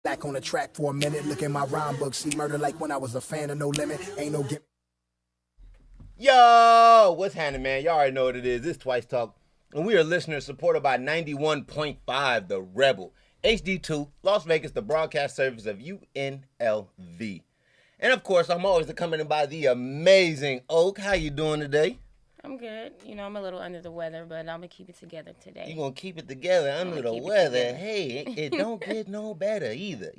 Back on the track for a minute, look in my rhyme book, see murder like when I was a fan of No Limit, ain't no gimmick. Yo, what's happening, man? Y'all already know what it is. It's Twice Talk, and we are listeners supported by 91.5 The Rebel, HD2, Las Vegas, the broadcast service of UNLV. And of course, I'm always accompanied by the amazing Oak. How you doing today? I'm good. You know, I'm a little under the weather, but I'm going to keep it together today. You going to keep it together under the weather. Hey, it don't get no better either.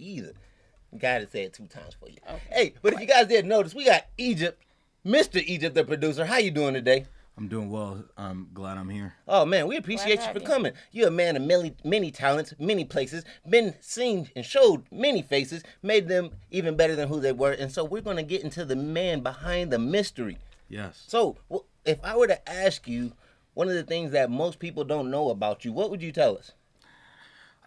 Gotta say it 2 times for you. Okay. Hey, but if you guys didn't notice, we got Egypt, Mr. Egypt, the producer. How you doing today? I'm doing well. I'm glad I'm here. Oh, man, we appreciate you for coming. You're a man of many talents, many places, been seen and showed many faces, made them even better than who they were. And so we're going to get into the man behind the mystery. Yes. So if I were to ask you one of the things that most people don't know about you, what would you tell us?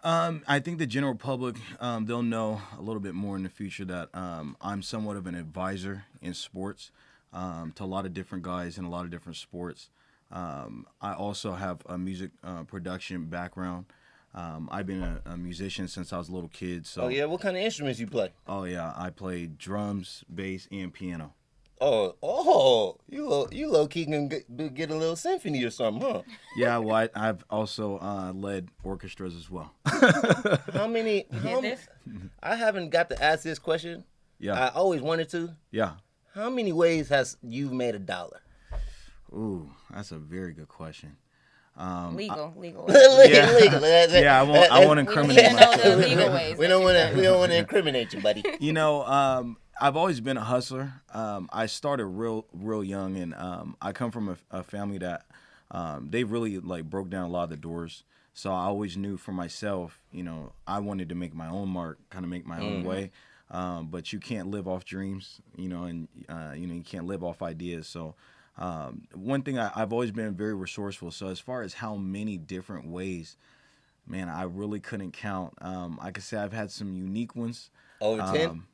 I think the general public, they'll know a little bit more in the future that I'm somewhat of an advisor in sports to a lot of different guys in a lot of different sports. I also have a music production background. I've been a musician since I was a little kid. So. Oh, yeah? What kind of instruments you play? Oh, yeah. I play drums, bass, and piano. Oh, you low-key can get a little symphony or something, huh? Yeah, well, I've also led orchestras as well. How many? I haven't got to ask this question. Yeah. I always wanted to. Yeah. How many ways has you made $1? Ooh, that's a very good question. Legal. Legal. Yeah, I won't incriminate myself. Legal ways. We don't want to incriminate you, buddy. You know, I've always been a hustler. I started real young, and I come from a family that they really broke down a lot of the doors. So I always knew for myself, you know, I wanted to make my own mark, kind of make my own way. But you can't live off dreams, you know, and you can't live off ideas. So one thing I've always been very resourceful. So as far as how many different ways, man, I really couldn't count. I could say I've had some unique ones. Over 10?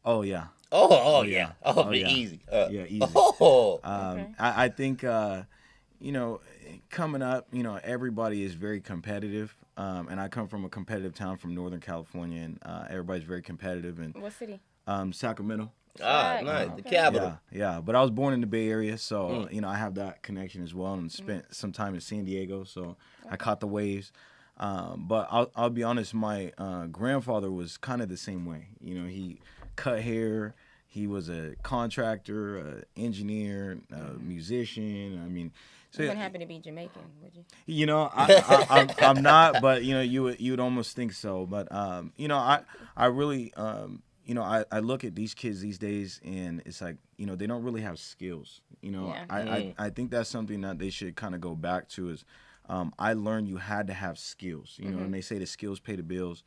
Oh, yeah. Oh, yeah. Yeah. Easy. Easy. Okay. I think, you know, coming up, you know, everybody is very competitive. And I come from a competitive town from Northern California, and everybody's very competitive. And What city? Nice. Sacramento. The capital. Yeah. But I was born in the Bay Area, so, you know, I have that connection as well, and spent some time in San Diego, so I caught the waves. But I'll be honest, my grandfather was kind of the same way. You know, he cut hair. He was a contractor, an engineer, a musician. I mean, so You wouldn't happen to be Jamaican, would you? You know, I'm not, but you know, you would almost think so. But you know, I really, you know, I look at these kids these days, and it's like, you know, they don't really have skills. You know, Yeah. I think that's something that they should kind of go back to is, I learned you had to have skills. You know, and they say the skills pay the bills.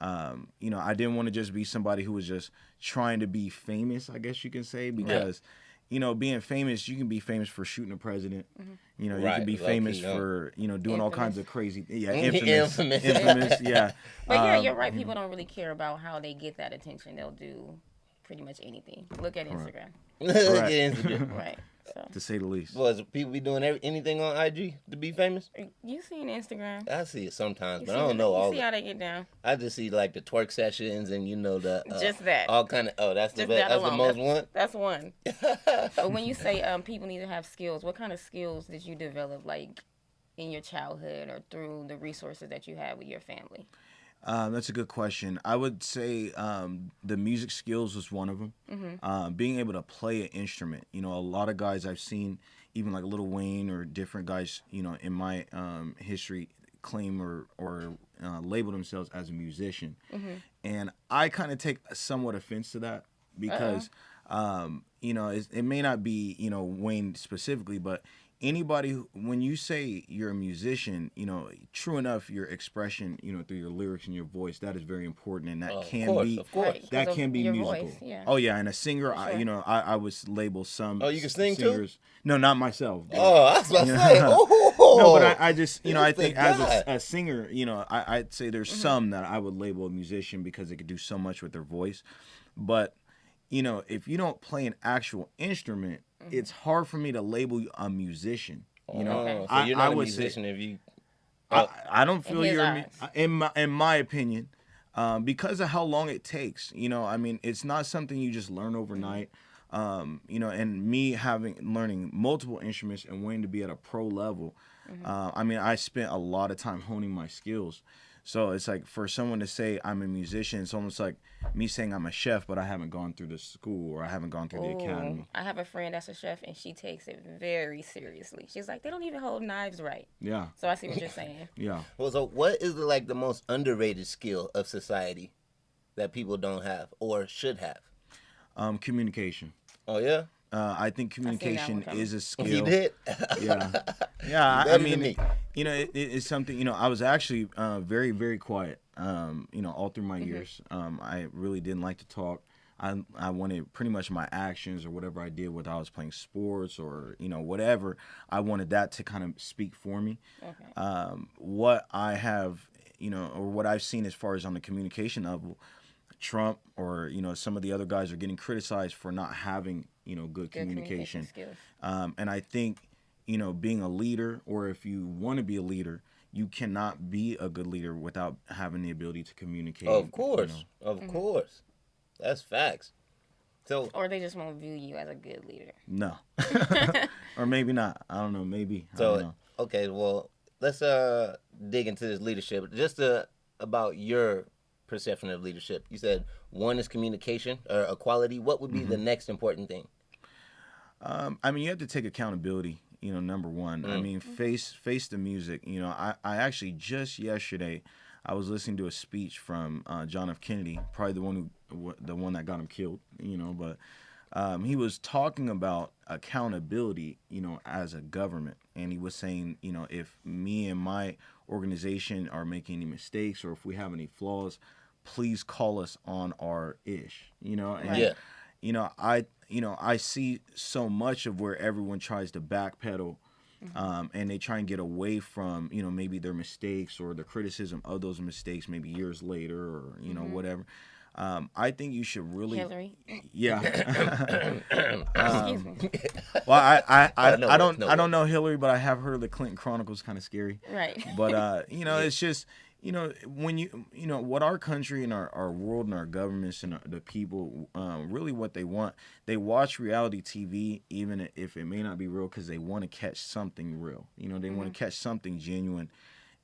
You know, I didn't want to just be somebody who was just trying to be famous, I guess you can say, because, you know, being famous, you can be famous for shooting a president. You know, you can be famous for, you know, doing all kinds of crazy, infamous, yeah. But yeah, you're right. People don't really care about how they get that attention. They'll do pretty much anything. Look at Instagram. Right. So. To say the least. Well, people be doing anything on IG to be famous? You seen Instagram. I see it sometimes, but I don't know all. You see how they get down. I just see like the twerk sessions and you know the just that. All kind of. Oh, that's the Just best. that That's alone. the most one. That's one. But when you say people need to have skills, what kind of skills did you develop, like in your childhood or through the resources that you had with your family? That's a good question. I would say the music skills was one of them. Being able to play an instrument. You know, a lot of guys I've seen, even like Lil Wayne or different guys, you know, in my history, claim or label themselves as a musician. And I kind of take somewhat offense to that because, you know, it may not be, you know, Wayne specifically, but anybody, when you say you're a musician, you know, true enough, your expression, you know, through your lyrics and your voice, that is very important, and that of course. that can be your musical. Voice, yeah. Oh yeah, and a singer, Sure. you know, I would label some. Oh, you can sing singers. too? No, not myself. Oh, I was about to say. Oh, no, but I just, you know, I He's the think as guy. a singer, you know, I'd say there's some that I would label a musician because they could do so much with their voice, but you know, if you don't play an actual instrument, it's hard for me to label you a musician. You know, so you're not a would musician if you. I don't feel In his you're eyes. in my opinion. Because of how long it takes. You know, I mean, it's not something you just learn overnight. You know, and me learning multiple instruments and wanting to be at a pro level. I mean, I spent a lot of time honing my skills. So it's like for someone to say I'm a musician, it's almost like me saying I'm a chef, but I haven't gone through the school or I haven't gone through the academy. I have a friend that's a chef, and she takes it very seriously. She's like, they don't even hold knives right. Yeah. So I see what you're saying. Yeah. Well, so what is like the most underrated skill of society that people don't have or should have? Communication. Oh yeah. I think communication coming. is a skill. You did. Yeah. Yeah. Better I than mean, me. you know, it's something. You know, I was actually very, very quiet. You know, all through my years, I really didn't like to talk. I wanted pretty much my actions or whatever I did, whether I was playing sports or, you know, whatever, I wanted that to kind of speak for me. Okay. What I have, you know, or what I've seen as far as on the communication level, Trump or, you know, some of the other guys are getting criticized for not having, you know, good communication. Skills. And I think, you know, being a leader, or if you want to be a leader, you cannot be a good leader without having the ability to communicate. Of course. You know. Of course. That's facts. So Or they just won't view you as a good leader. No. Or maybe not. I don't know. Maybe. I don't know. okay, well, let's dig into this leadership. Just about your perception of leadership. You said one is communication or equality. What would be the next important thing? I mean, you have to take accountability. You know, number one. I mean, face the music. You know, I actually just yesterday, I was listening to a speech from John F. Kennedy, probably the one that got him killed. You know, but he was talking about accountability. You know, as a government, and he was saying, you know, if me and my organization are making any mistakes or if we have any flaws, please call us on our ish. You know, and Yeah. you know, I see so much of where everyone tries to backpedal, and they try and get away from, you know, maybe their mistakes or the criticism of those mistakes maybe years later or, you know, whatever. I think you should really. Hillary. Yeah. Excuse me. Well, I No don't worries. I don't know Hillary, but I have heard the Clinton Chronicles kind of scary. Right. But you know, it's just, you know, when you know what our country and our world and our governments and the people really what they want. They watch reality TV even if it may not be real because they want to catch something real. You know, they want to catch something genuine.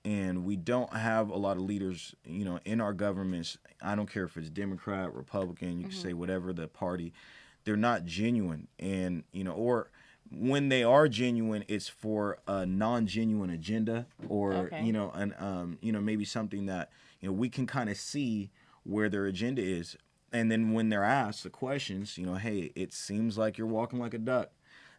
And we don't have a lot of leaders, you know, in our governments. I don't care if it's Democrat, Republican, you can say whatever the party. They're not genuine. And, you know, or when they are genuine, it's for a non-genuine agenda or, you know, you know, maybe something that, you know, we can kind of see where their agenda is. And then when they're asked the questions, you know, hey, it seems like you're walking like a duck.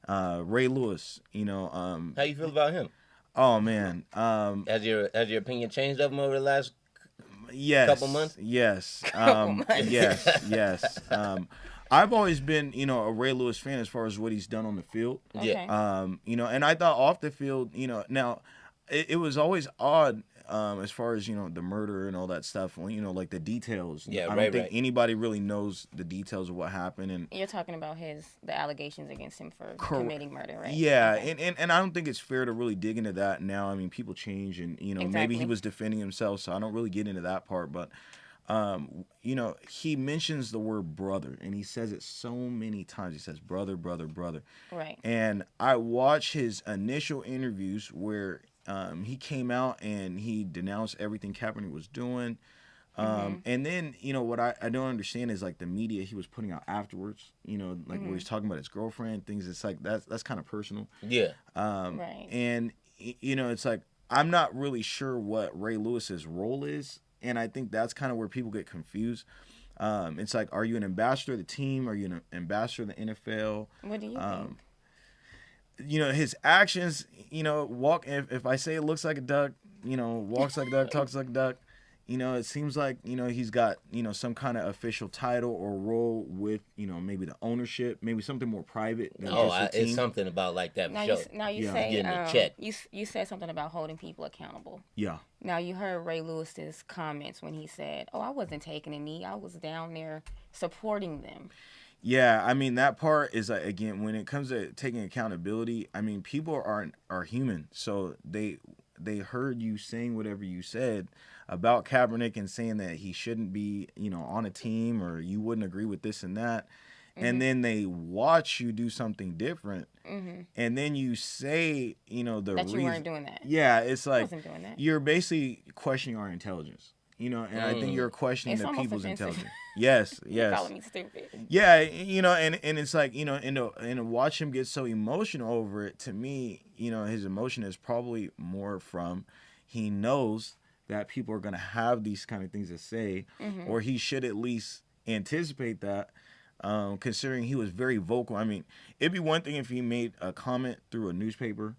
Ray Lewis, you know. How you feel about him? Oh, man. Has your opinion changed of him over the last Yes. couple months? Yes. months. Yes. I've always been, you know, a Ray Lewis fan as far as what he's done on the field. Okay. You know, and I thought off the field, you know, now it was always odd as far as, you know, the murder and all that stuff, you know, like the details. Yeah, I don't think anybody really knows the details of what happened. And You're talking about the allegations against him for committing murder, right? yeah, Okay. and I don't think it's fair to really dig into that now. I mean, people change, and you know, maybe he Exactly. was defending himself, so I don't really get into that part. But you know, he mentions the word brother, and he says it so many times. He says brother, brother, brother. Right. And I watched his initial interviews where he came out and he denounced everything Kaepernick was doing. And then, you know, what I don't understand is like the media he was putting out afterwards, you know, like where he's talking about his girlfriend, things. It's like that's kind of personal. Yeah. Right. And, you know, it's like I'm not really sure what Ray Lewis's role is. And I think that's kind of where people get confused. It's like, are you an ambassador of the team? Are you an ambassador of the NFL? What do you think? You know, his actions, you know, if I say it looks like a duck, you know, walks like a duck, talks like a duck, you know, it seems like, you know, he's got, you know, some kind of official title or role with, you know, maybe the ownership, maybe something more private than just the team. It's something about like that Now show. you Yeah. say Getting a check. you said something about holding people accountable. Yeah. Now you heard Ray Lewis's comments when he said, "Oh, I wasn't taking a knee. I was down there supporting them." Yeah, I mean that part is like, again, when it comes to taking accountability, I mean people are human, so they heard you saying whatever you said. about Kaepernick and saying that he shouldn't be, on a team, or you wouldn't agree with this and that. And then they watch you do something different, and then you say, the that reason. You weren't doing that. Yeah, it's like wasn't doing that. You're basically questioning our intelligence, and I think you're questioning It's the almost people's offensive. intelligence. Yes, You're yes. calling me stupid. Yeah, and it's like, and to watch him get so emotional over it, to me, his emotion is probably more from he knows that people are going to have these kind of things to say, or he should at least anticipate that, considering he was very vocal. I mean, it'd be one thing if he made a comment through a newspaper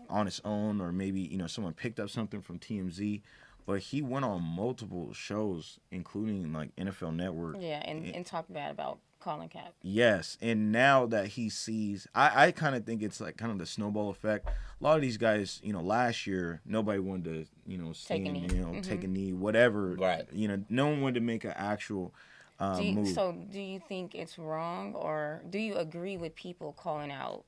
on his own, or maybe, someone picked up something from TMZ. But he went on multiple shows, including like NFL Network. Yeah, and talk bad about Colin Kaepernick. Yes, and now that he sees, I kind of think it's like kind of the snowball effect. A lot of these guys, last year nobody wanted to, Take a knee. take a knee, whatever. Right. No one wanted to make an actual move. So do you think it's wrong, or do you agree with people calling out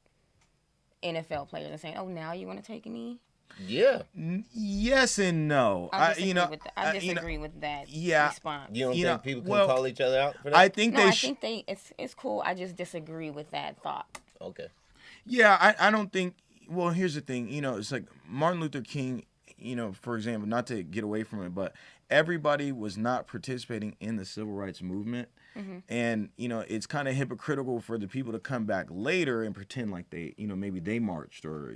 NFL players and saying, "Oh, now you want to take a knee"? Yeah. Yes and no. I disagree with that response. You don't think people can call each other out for that? I think I think it's cool. I just disagree with that thought. Okay. Yeah, I don't think. Well, here's the thing. It's like Martin Luther King. For example, not to get away from it, but everybody was not participating in the civil rights movement. And, it's kind of hypocritical for the people to come back later and pretend like they, maybe they marched, or,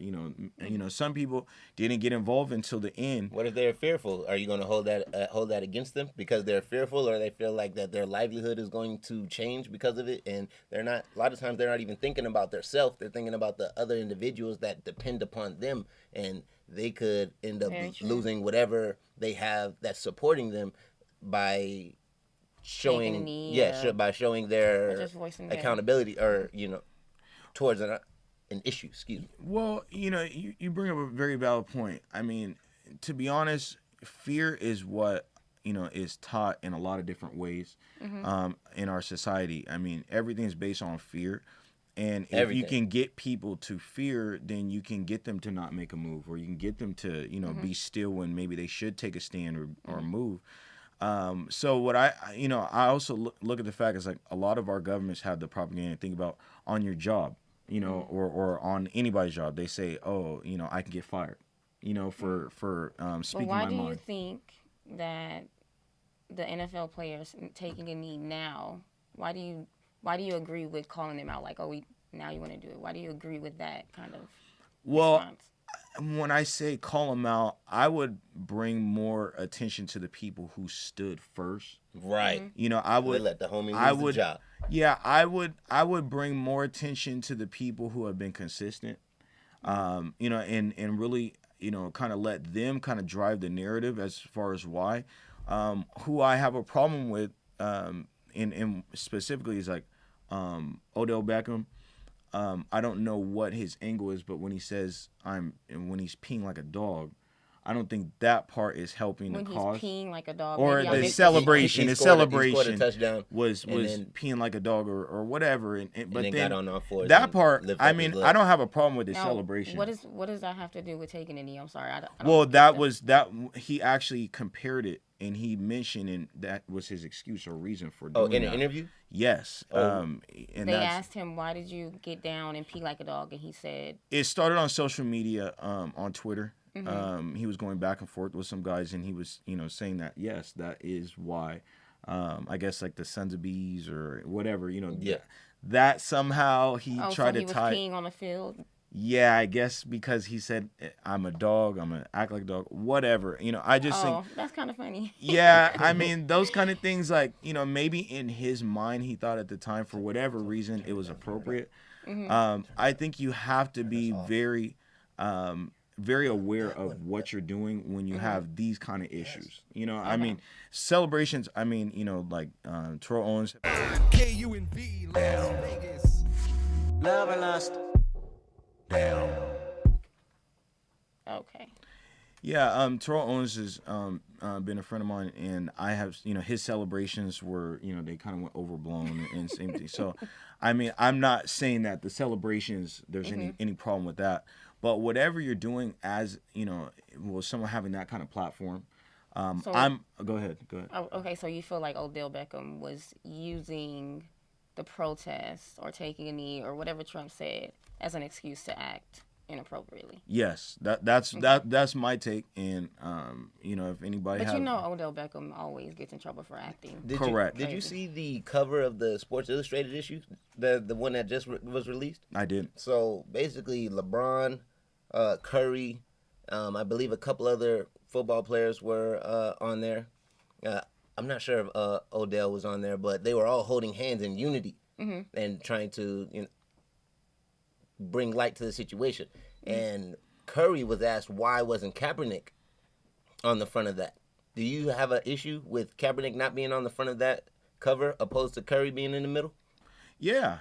some people didn't get involved until the end. What if they're fearful? Are you going to hold that against them because they're fearful, or they feel like that their livelihood is going to change because of it? And they're not, a lot of times they're not even thinking about their self. They're thinking about the other individuals that depend upon them, and they could end up losing whatever they have that's supporting them by showing by showing their accountability, or towards an issue. Excuse me. Well, you bring up a very valid point. I mean, to be honest, fear is what is taught in a lot of different ways in our society. I mean, everything is based on fear. And if you can get people to fear, then you can get them to not make a move, or you can get them to, be still when maybe they should take a stand or move. So what I also look at the fact is, like, a lot of our governments have the propaganda. Think about on your job, or on anybody's job. They say, oh, I can get fired, for speaking my mind. Why do you think that the NFL players taking a knee now, why do you agree with calling them out, like, oh, now you want to do it? Why do you agree with that kind of response? When I say call them out, I would bring more attention to the people who stood first. Right. I would they let the homie lose the job. Yeah, I would bring more attention to the people who have been consistent. And really, kind of let them kind of drive the narrative as far as why. Who I have a problem with, and specifically is like Odell Beckham. I don't know what his angle is, but when he says when he's peeing like a dog, I don't think that part is helping the cause. When he's peeing like a dog, or the celebration. The celebration was peeing like a dog, or whatever. But then got on all fours that part, I mean, I don't have a problem with the celebration. What does that have to do with taking a knee? I'm sorry. I don't well, that he actually compared it. And he mentioned, and that was his excuse or reason for doing in an interview? Yes. Oh. And they asked him, why did you get down and pee like a dog? And he said... It started on social media, on Twitter. He was going back and forth with some guys, and he was, saying that, yes, that is why. I guess like the Sons of Bees or whatever, that somehow he tried to tie... he was peeing on the field? Yeah, I guess because he said, I'm a dog, I'm going to act like a dog, whatever. I just think... that's kind of funny. Yeah, I mean, those kind of things, like, maybe in his mind, he thought at the time, for whatever reason, it was appropriate. I think you have to be very, very aware of what you're doing when you have these kind of issues. I mean, celebrations, I mean, like Terrell Owens. KUNV, Las Vegas. Love and lust. Down. Okay. Yeah, Terrell Owens has been a friend of mine, and I have, his celebrations were, they kind of went overblown and same thing. So, I mean, I'm not saying that the celebrations, there's any problem with that, but whatever you're doing as, someone having that kind of platform, Go ahead. Oh, okay, so you feel like Odell Beckham was using the protest or taking a knee or whatever Trump said as an excuse to act inappropriately. Yes, that's my take. And if anybody But has, Odell Beckham always gets in trouble for acting. correct. Did you see the cover of the Sports Illustrated issue, the one that just was released? I did. So basically, LeBron, Curry, I believe a couple other football players were on there. I'm not sure if Odell was on there, but they were all holding hands in unity and trying to bring light to the situation. And Curry was asked why wasn't Kaepernick on the front of that. Do you have an issue with Kaepernick not being on the front of that cover opposed to Curry being in the middle? Yeah,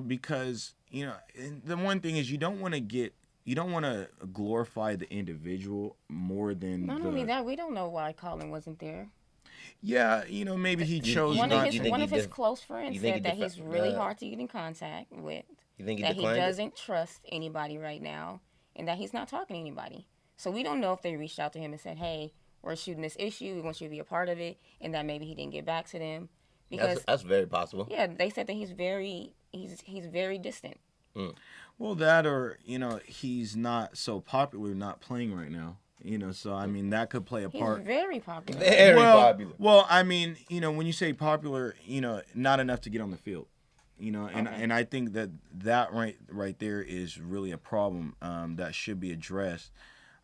because the one thing is you don't want to glorify the individual more than Not only that, we don't know why Colin wasn't there. Yeah, maybe he chose One not. of his close friends said that he's really hard to get in contact with. You think that he doesn't trust anybody right now, and that he's not talking to anybody. So we don't know if they reached out to him and said, "Hey, we're shooting this issue. We want you to be a part of it," and that maybe he didn't get back to them. Because that's very possible. Yeah, they said that he's very distant. Well, that or he's not so popular, not playing right now. So I mean that could play a part. He's very popular. Very popular. Well, I mean, when you say popular, not enough to get on the field. And I think that right there is really a problem that should be addressed.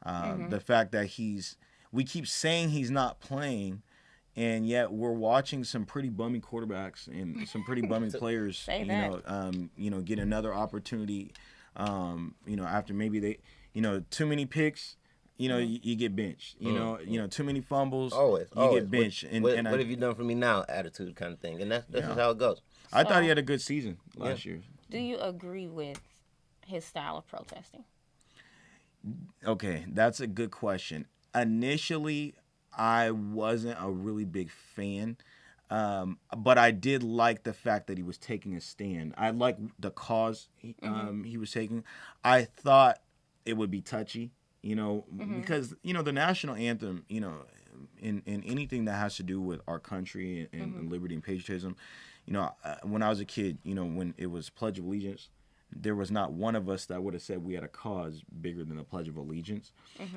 The fact that we keep saying he's not playing, and yet we're watching some pretty bummy quarterbacks and some pretty bummy players, get another opportunity. After maybe they, too many picks. You get benched. Too many fumbles. Always get benched. What have you done for me now? Attitude kind of thing, and that's just how it goes. I thought he had a good season last year. Do you agree with his style of protesting? Okay, that's a good question. Initially, I wasn't a really big fan, but I did like the fact that he was taking a stand. I liked the cause he was taking. I thought it would be touchy. Because, the national anthem, in anything that has to do with our country and liberty and patriotism, when I was a kid, when it was Pledge of Allegiance, there was not one of us that would have said we had a cause bigger than the Pledge of Allegiance.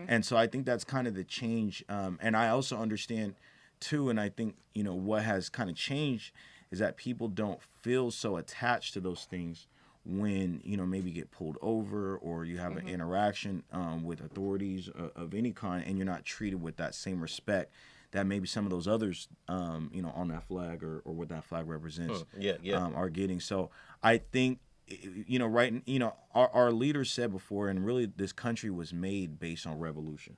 And so I think that's kind of the change. And I also understand, too, and I think, what has kind of changed is that people don't feel so attached to those things when maybe get pulled over or you have an interaction with authorities of any kind, and you're not treated with that same respect that maybe some of those others on that flag or what that flag represents are getting. So I think our leaders said before, and really this country was made based on revolution.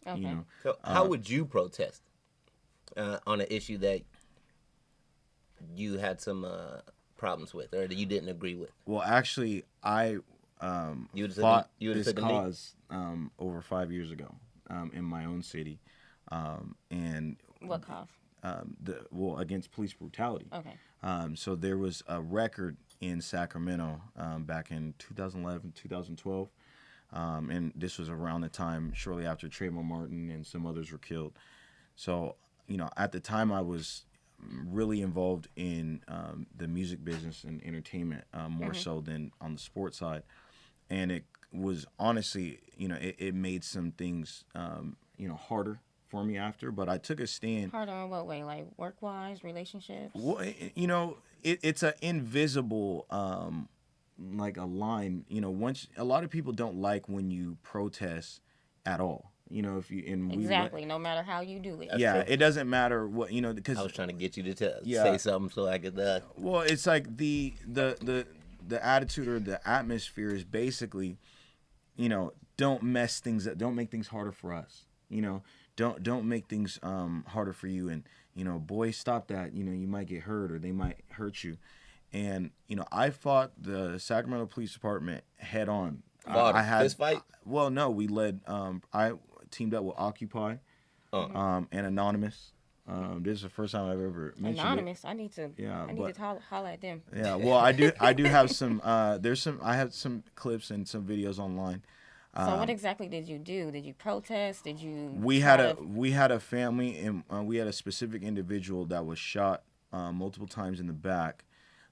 Okay. So how would you protest on an issue that you had some problems with, or that you didn't agree with? Well, actually, I fought this cause over 5 years ago in my own city, and what cause? Against police brutality. Okay. So there was a record in Sacramento back in 2011, 2012, and this was around the time shortly after Trayvon Martin and some others were killed. So at the time I was really involved in the music business and entertainment more so than on the sports side, and it was honestly it made some things harder for me after, but I took a stand. Harder in what way? Like work-wise, relationships? Well, it's an invisible like a line. Once a lot of people don't like when you protest at all. If you exactly, no matter how you do it. True. It doesn't matter what because I was trying to get you to say something so I could. Well, it's like the attitude or the atmosphere is basically, don't mess things up, don't make things harder for us. Don't make things harder for you, and boys, stop that. You might get hurt or they might hurt you, and I fought the Sacramento Police Department head on. I had fist fight. Well, no, we led. I teamed up with Occupy and Anonymous. This is the first time I've ever mentioned Anonymous. it. I need to holler at them. Yeah, well, I do have some. I have some clips and some videos online. So what exactly did you do? Did you protest? Did you? We had a family, and we had a specific individual that was shot multiple times in the back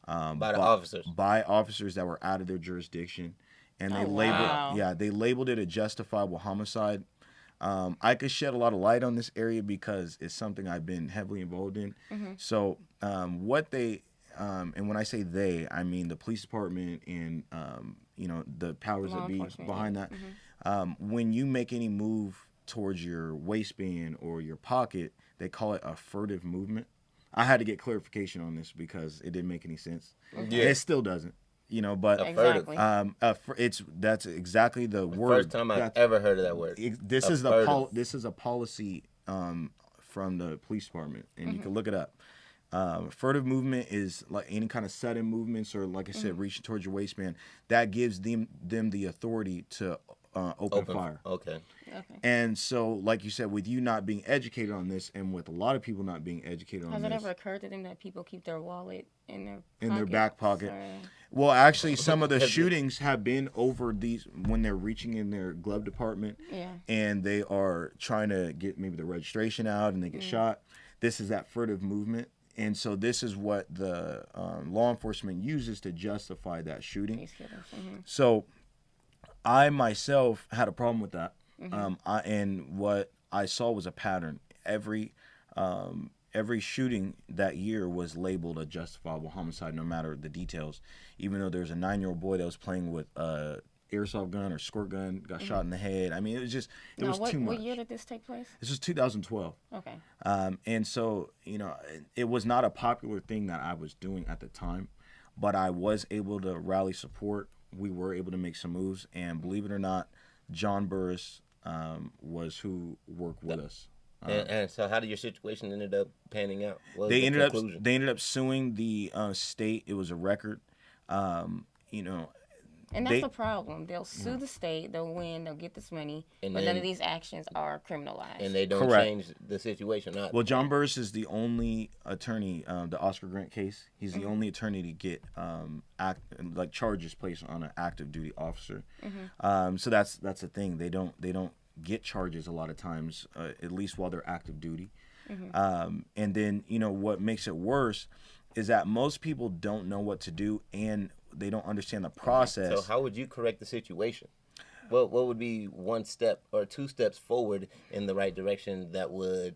By the officers. by officers that were out of their jurisdiction, and they labeled it a justifiable homicide. I could shed a lot of light on this area because it's something I've been heavily involved in. So what they and when I say they, I mean the police department and the powers that be behind that. When you make any move towards your waistband or your pocket, they call it a furtive movement. I had to get clarification on this because it didn't make any sense. Yeah. It still doesn't. But Exactly. that's exactly the word. First time I've ever heard of that word. This is a policy from the police department, and you can look it up. Furtive movement is like any kind of sudden movements, or like I said, reaching towards your waistband. That gives them the authority to open fire. Okay. And so, like you said, with you not being educated on this, and with a lot of people not being educated on Has this, it ever occurred to them that people keep their wallet in their back pocket? Or... Well, actually, some of the shootings have been over these when they're reaching in their glove department, and they are trying to get maybe the registration out, and they get shot. This is that furtive movement, and so this is what the law enforcement uses to justify that shooting. So, I myself had a problem with that, and what I saw was a pattern. Every shooting that year was labeled a justifiable homicide, no matter the details. Even though there's a 9-year-old boy that was playing with a airsoft gun or squirt gun, got shot in the head. I mean, it was too much. What year did this take place? This was 2012. Okay. And so, it was not a popular thing that I was doing at the time, but I was able to rally support. We were able to make some moves, and believe it or not, John Burris was who worked with us. And so, how did your situation ended up panning out? They ended up suing the state. It was a record. And that's the problem. They'll sue the state, they'll win, they'll get this money, but none of these actions are criminalized. And they don't change the situation. Well, John Burris is the only attorney, the Oscar Grant case. He's the only attorney to get charges placed on an active duty officer. So that's the thing. They don't get charges a lot of times, at least while they're active duty. And then what makes it worse is that most people don't know what to do, and they don't understand the process. So how would you correct the situation? What would be one step or two steps forward in the right direction that would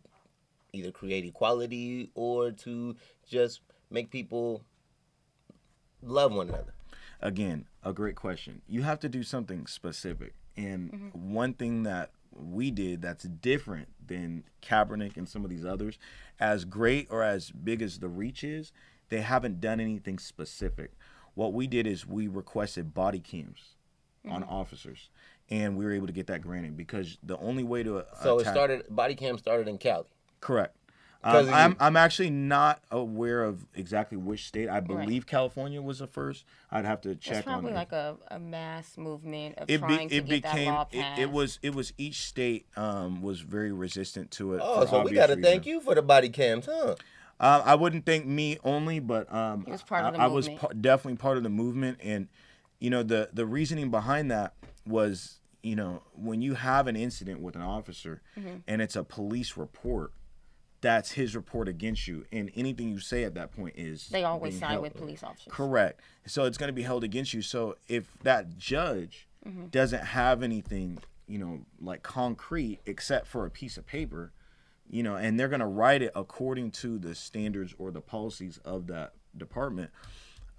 either create equality or to just make people love one another? Again, a great question. You have to do something specific. And one thing that we did that's different than Kaepernick and some of these others, as great or as big as the reach is, they haven't done anything specific. What we did is we requested body cams on officers, and we were able to get that granted because the only way to body cam started in Cali. Correct. I'm actually not aware of exactly which state. I believe California was the first. I'd have to check on it. It's probably like a mass movement of trying to get that law passed. It was each state was very resistant to it. Oh, so we got to thank you for the body cams, huh? I wouldn't thank me only, but it was part of the movement. I was definitely part of the movement, and the reasoning behind that was when you have an incident with an officer and it's a police report. That's his report against you, and anything you say at that point is they always side with police officers. Correct. So it's going to be held against you. So if that judge doesn't have anything, like concrete except for a piece of paper, and they're going to write it according to the standards or the policies of that department,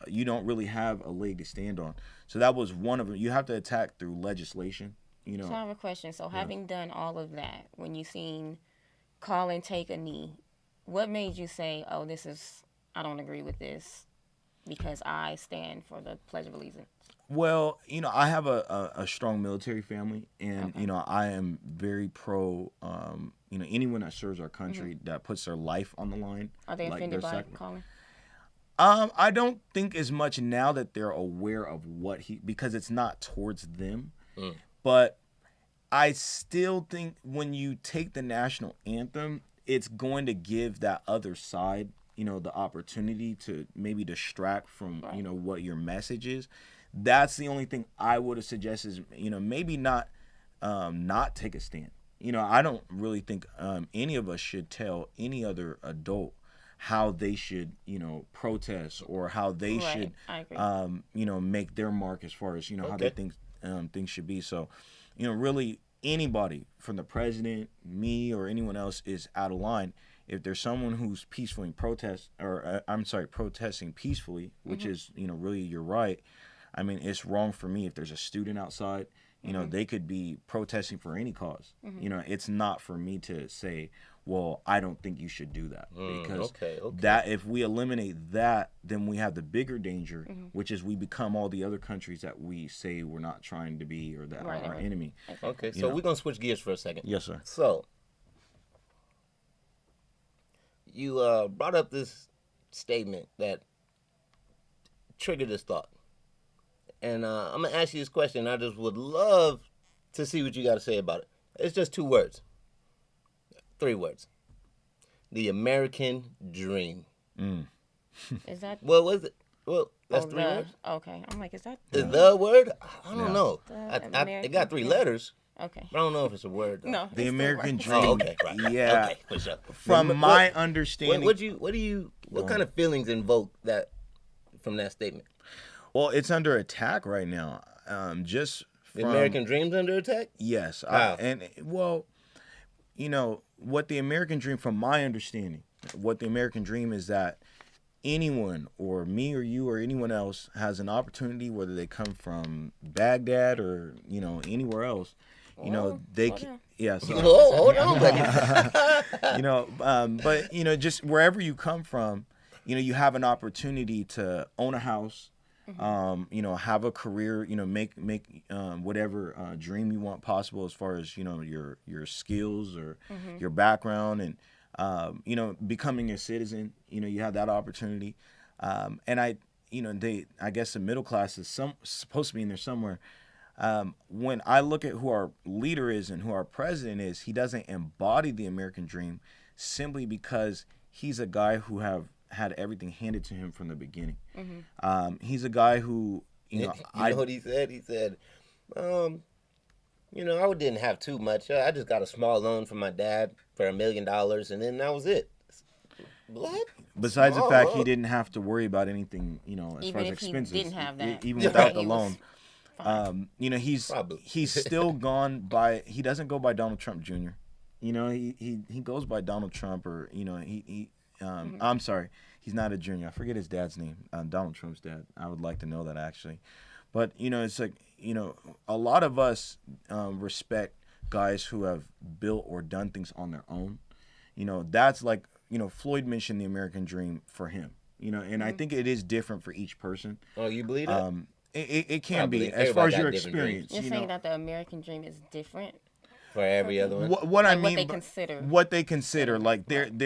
you don't really have a leg to stand on. So that was one of them. You have to attack through legislation. So I have a question. So having done all of that, when you seen Colin take a knee, what made you say, oh, I don't agree with this because I stand for the Pledge of Allegiance? Well, I have a strong military family, and, I am very pro, anyone that serves our country that puts their life on the line. Are they offended by Colin? I don't think as much now that they're aware of because it's not towards them, but I still think when you take the national anthem, it's going to give that other side, the opportunity to maybe distract from, what your message is. That's the only thing I would have suggested is, maybe not not take a stand. You know, I don't really think any of us should tell any other adult how they should, you know, protest or how they should, I agree. you know, make their mark as far as, you know, how they think things should be. So, you know, really anybody from the president, me, or anyone else is out of line. If there's someone who's peacefully protesting peacefully, which is, you know, really your right. I mean, it's wrong for me if there's a student outside, you know, they could be protesting for any cause. You know, it's not for me to say, well, I don't think you should do that. Because that if we eliminate that, then we have the bigger danger, which is we become all the other countries that we say we're not trying to be or that are our enemy. Okay, so we're going to switch gears for a second. Yes, sir. So, you brought up this statement that triggered this thought. And I'm going to ask you this question. I just would love to see what you got to say about it. It's just 2 words. 3 words. The American dream. Is that? Well, was it? Well, that's 3 words. Okay, I'm like, is that? Is the word? I don't know. The It got 3 letters. Okay. But I don't know if it's a word. Though. No. The American dream. Oh, okay, right. Yeah. Okay, for sure. From my understanding. What kind of feelings invoke that from that statement? Well, it's under attack right now. Just The from, American dream's under attack? Yes. How? You know, what the American dream, from my understanding, what the American dream is that anyone, or me or you or anyone else, has an opportunity, whether they come from Baghdad or, you know, anywhere else, you know, they can. Yeah. So, Hold on, buddy. you know, but, you know, just wherever you come from, you know, you have an opportunity to own a house, you know, have a career, you know, make whatever dream you want possible as far as, you know, your skills or your background, and you know, becoming a citizen. You know, you have that opportunity, and I guess the middle class is supposed to be in there somewhere. When I look at who our leader is and who our president is, he doesn't embody the American dream simply because he's a guy who had everything handed to him from the beginning. He's a guy who, you know, you know what he said? He said, you know, I didn't have too much. I just got a small loan from my dad for $1 million, and then that was it. What? Besides the fact he didn't have to worry about anything, you know, as Even far as if expenses, he didn't have that, even without the he loan. was You know, he's still gone by. He doesn't go by Donald Trump Jr. You know, he goes by Donald Trump, or, you know, I'm sorry, he's not a junior. I forget his dad's name. Donald Trump's dad. I would like to know that, actually. But, you know, it's like, you know, a lot of us respect guys who have built or done things on their own. You know, that's like, you know, Floyd mentioned the American dream for him. You know, and I think it is different for each person. Oh, you believe that? It can be, as far as your experience. You're saying that the American dream is different for every other one? What I like mean, what they consider, like their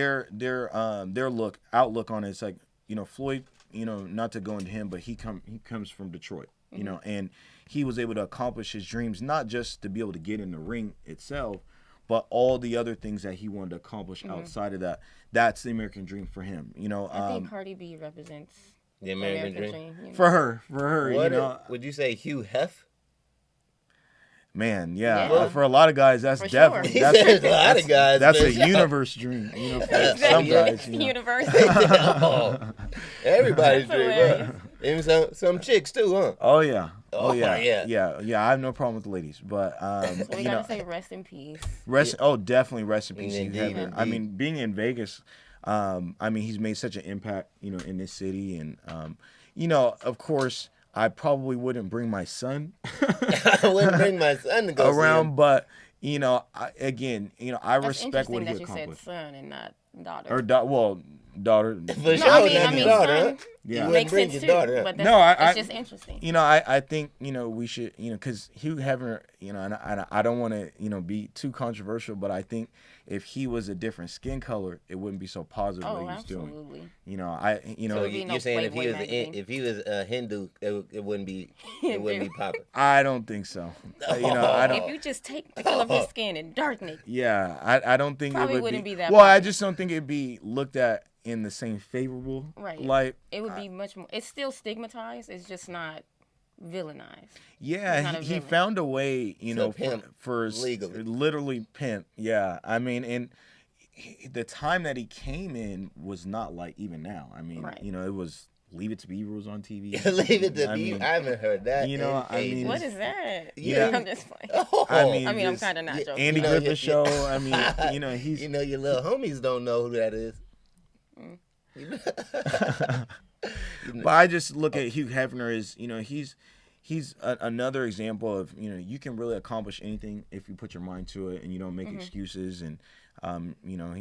outlook on it. It's like, you know, Floyd, you know, not to go into him, but he comes from Detroit, you know, and he was able to accomplish his dreams, not just to be able to get in the ring itself, but all the other things that he wanted to accomplish outside of that. That's the American dream for him, you know. I think Cardi B represents the American dream. You know? For her, What you know. Would you say Hugh Hef? Man, yeah. Yeah. For a lot of guys, that's For definitely sure. There's a lot of guys. that's man. a universe dream. You know, for some guys, you know. Universe. Oh, everybody's That's dream. hilarious. Even some chicks too, huh? Oh yeah. Oh, yeah. Yeah. I have no problem with the ladies, but So we you gotta know, say rest in peace. definitely rest in peace. Indeed, I mean, being in Vegas, I mean, he's made such an impact, you know, in this city, and you know, of course, I probably wouldn't bring my son I wouldn't bring my son to go around, see him. but you know, I That's respect what interesting he that you said accomplished. son and not daughter. Or daughter. For no, sure, I mean, not your daughter. son Yeah. You makes wouldn't sense bring too. your daughter. But that's, No, it's just interesting. You know, I think, you know, we should, you know, because Hugh Hefner, you know, and I don't want to, you know, be too controversial, but I think if he was a different skin color, it wouldn't be so positive what he was absolutely. doing. You know, you know, So would be no you're saying Playboy magazine. if he was a Hindu, it wouldn't be popping. I don't think so. You know, I don't. If you just take the color of his skin and darken it, Yeah, I don't think Probably it would wouldn't be that Well, I popular. just don't think it'd be looked at in the same favorable right? light. It would be much more. It's still stigmatized. It's just not villainized. Yeah, Kind of he villain. found a way, you know, pimp for legally. literally pimp. Yeah, I mean, and the time that he came in was not like even now. I mean, Right. you know, it was Leave It to Beaver was on TV. Leave it to I me. mean, I haven't heard that. you know, in I mean, ages. What is that? Yeah. I'm just playing. Oh, I mean, I mean, I'm just kind of not joking. Andy You know, Griffith show. I mean, you know, he's You know, your little homies don't know who that is. But I just look at Hugh Hefner as, you know, he's another example of, you know, you can really accomplish anything if you put your mind to it and you don't make excuses. And you know,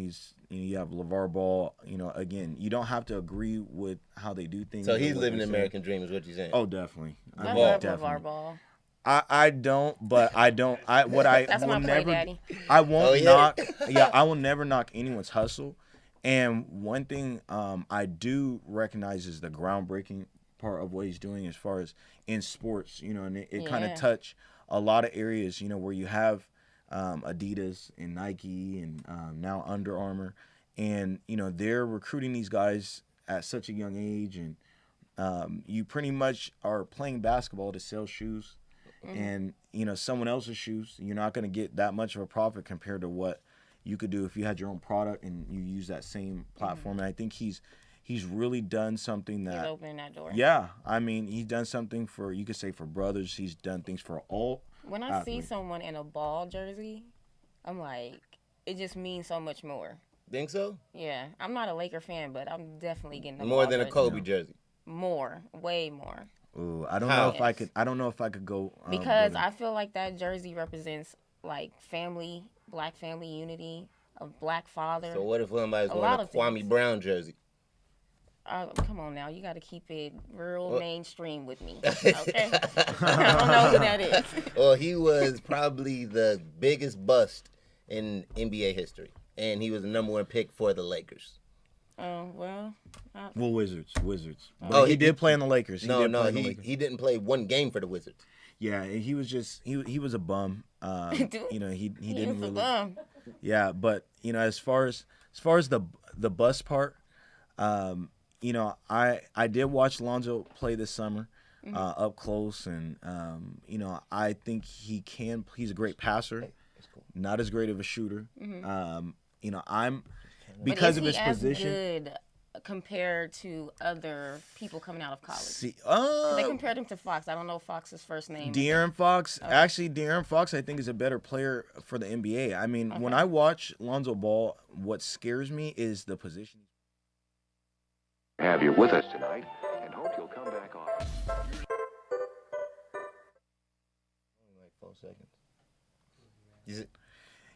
you have LeVar Ball. You know, again, you don't have to agree with how they do things. So or he's what living they the say. American dream, is what you're saying. Oh, definitely. I Ball. love Definitely. LeVar Ball. I don't, but I don't. I That's will my play never. daddy. I won't Oh, yeah? knock. Yeah, I will never knock anyone's hustle. And one thing I do recognize is the groundbreaking part of what he's doing as far as in sports. You know, and it kind of Yeah. touch a lot of areas. You know, where you have Adidas and Nike and now Under Armour, and you know they're recruiting these guys at such a young age, and you pretty much are playing basketball to sell shoes, and you know someone else's shoes. You're not going to get that much of a profit compared to what you could do if you had your own product and you use that same platform. And I think he's really done something He's that. opening that door. Yeah, I mean he's done something for, you could say, for brothers. He's done things for all. When I see athletes. someone in a Ball jersey, I'm like, it just means so much more. Think so? Yeah, I'm not a Laker fan, but I'm definitely getting a More Ball than a jersey. Kobe jersey. More, way more. Ooh, I don't How? know if I could. I don't know if I could go Because with it. I feel like that jersey represents like family, black family unity, a black father. So what if somebody's A wearing lot a of Kwame things. Brown jersey? Come on now, you got to keep it real mainstream with me, okay? I don't know who that is. Well, he was probably the biggest bust in NBA history, and he was the #1 pick for the Lakers. Oh well, Well, Wizards. But Oh, he he did play in the Lakers. No, did play in the he Lakers. didn't play one game for the Wizards. Yeah, and he was just he was a bum. You know, he he didn't was a really. bum. Yeah, but you know, as far as the bus part, you know, I did watch Lonzo play this summer, up close, and you know, I think he's a great passer, not as great of a shooter. You know, because of But is his he as position. good compared to other people coming out of college? See, They compared him to Fox. I don't know Fox's first name. De'Aaron Fox. Actually, De'Aaron Fox, I think, is a better player for the NBA. I mean, when I watch Lonzo Ball, what scares me is the position. Have you with us tonight and hope you'll come back often. Like 4 seconds. Is it?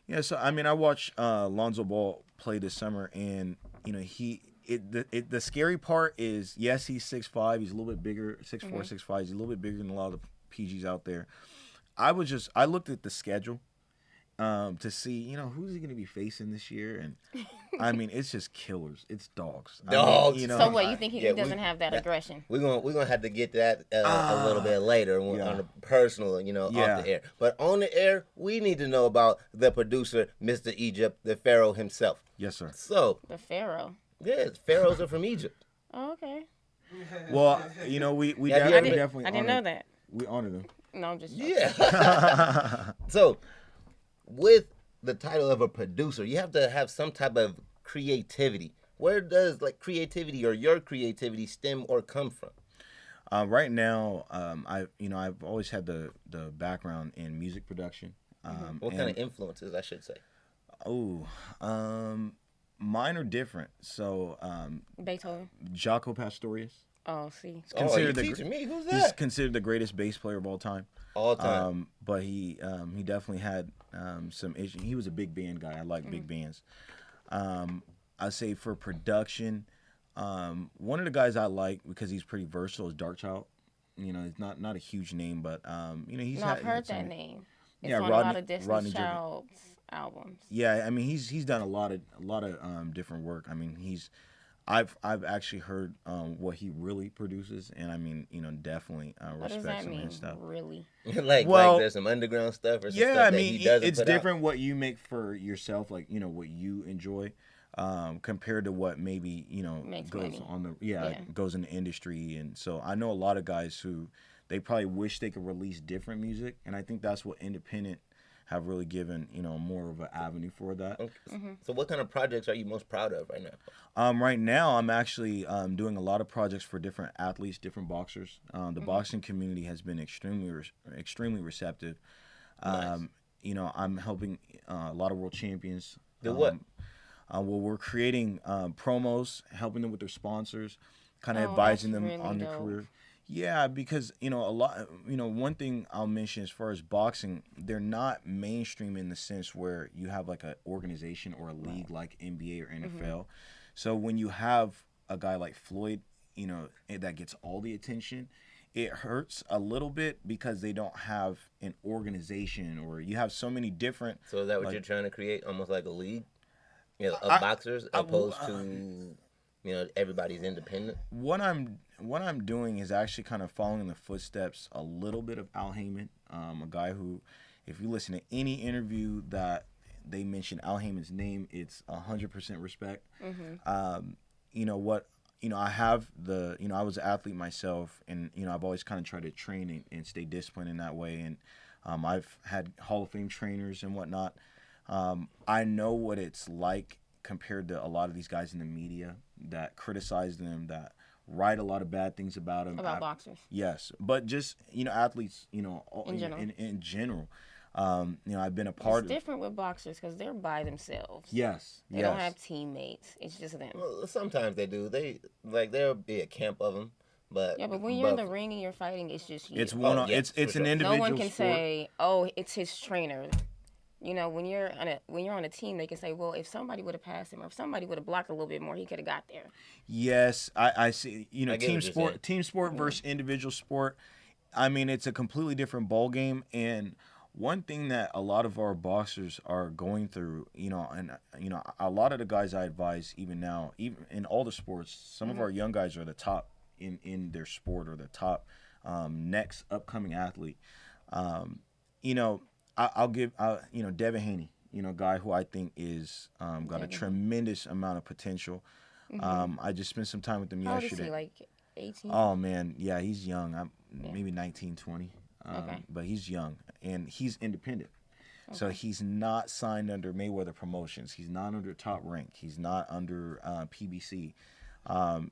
Yeah, so I mean, I watched Lonzo Ball play this summer, and you know, the scary part is, yes, he's 6'5", he's a little bit bigger, 6'4", 6'5", he's a little bit bigger than a lot of the PGs out there. I looked at the schedule to see, you know, who's he going to be facing this year, and I mean, it's just killers, it's dogs. I mean, Dogs. you know, So what, you think he Yeah, doesn't have that aggression? We're gonna have to get that a little bit later on the personal, you know, Yeah. off the air. But on the air, we need to know about the producer, Mr. Egypt, the Pharaoh himself. Yes, sir. So, The Pharaoh. yes, pharaohs are from Egypt. Oh, okay. Well, you know, we Have you definitely, ever- I didn't know that. We honor them. No, I'm just joking. Yeah. So, with the title of a producer, you have to have some type of creativity. Where does creativity or your creativity stem or come from? Right now, I've always had the background in music production. What kind of influences, I should say? Mine are different. So, Beethoven. Jaco Pastorius. Oh, see. Oh, you Considered teaching me? Who's He's that? considered the greatest bass player of all time. All time. But he definitely had some issues. He was a big band guy. I like big bands. I say for production, one of the guys I like because he's pretty versatile is Darkchild. You know, it's not a huge name, but you know, I've heard that name. It's Yeah, on a lot of Destiny's Rodney Jerkins. Child's albums. Yeah, I mean he's done a lot of different work. I mean I've actually heard what he really produces, and I mean, you know, definitely What does respect that some of mean? his stuff. Really? like Well, there's some underground stuff or some Yeah, stuff I that mean he doesn't it's put out? different what you make for yourself, like, you know, what you enjoy, compared to what maybe, you know, Makes goes money. on the Yeah. goes in the industry. And so I know a lot of guys who they probably wish they could release different music, and I think that's what independent have really given, more of an avenue for that. Okay. So what kind of projects are you most proud of right now? Right now, I'm actually doing a lot of projects for different athletes, different boxers. The boxing community has been extremely receptive. Nice. I'm helping a lot of world champions. Do what? Well, we're creating promos, helping them with their sponsors, kind of Oh, advising that's them really on their dope. career. Yeah, because a lot. One thing I'll mention as far as boxing, they're not mainstream in the sense where you have like an organization or a league like NBA or NFL. So when you have a guy like Floyd, that gets all the attention, it hurts a little bit because they don't have an organization, or you have so many different. So is that what like- you're trying to create, almost like a league, of I- boxers, opposed to everybody's independent? What I'm doing is actually kind of following in the footsteps a little bit of Al Heyman, a guy who, if you listen to any interview that they mention Al Heyman's name, it's 100% respect. I have I was an athlete myself, and I've always kind of tried to train and stay disciplined in that way, and I've had Hall of Fame trainers and whatnot. I know what it's like compared to a lot of these guys in the media that criticize them, that write a lot of bad things about them. About boxers. Yes, but just athletes, In general. In general. I've been a part It's of. different with boxers because they're by themselves. Yes, They don't have teammates. It's just them. Well, sometimes they do. There'll be a camp of them, but Yeah, but when you're in the ring and you're fighting, it's just you. It's one. yeah, It's for an sure. individual No one can sport. say, "Oh, it's his trainer." When you're on a team, they can say, "Well, if somebody would have passed him, or if somebody would have blocked a little bit more, he could have got there." Yes, I see. I get Team what you're sport, saying. team sport versus individual sport. I mean, it's a completely different ball game. And one thing that a lot of our boxers are going through, and a lot of the guys I advise, even now, even in all the sports, some of our young guys are the top in their sport, or the top next upcoming athlete. I'll give Devin Haney, guy who I think is got a tremendous amount of potential. I just spent some time with him How old is yesterday. he? Like 18? Oh man, yeah, he's young. Maybe 19, 20. Okay. But he's young and he's independent. So he's not signed under Mayweather Promotions. He's not under Top Rank. He's not under PBC.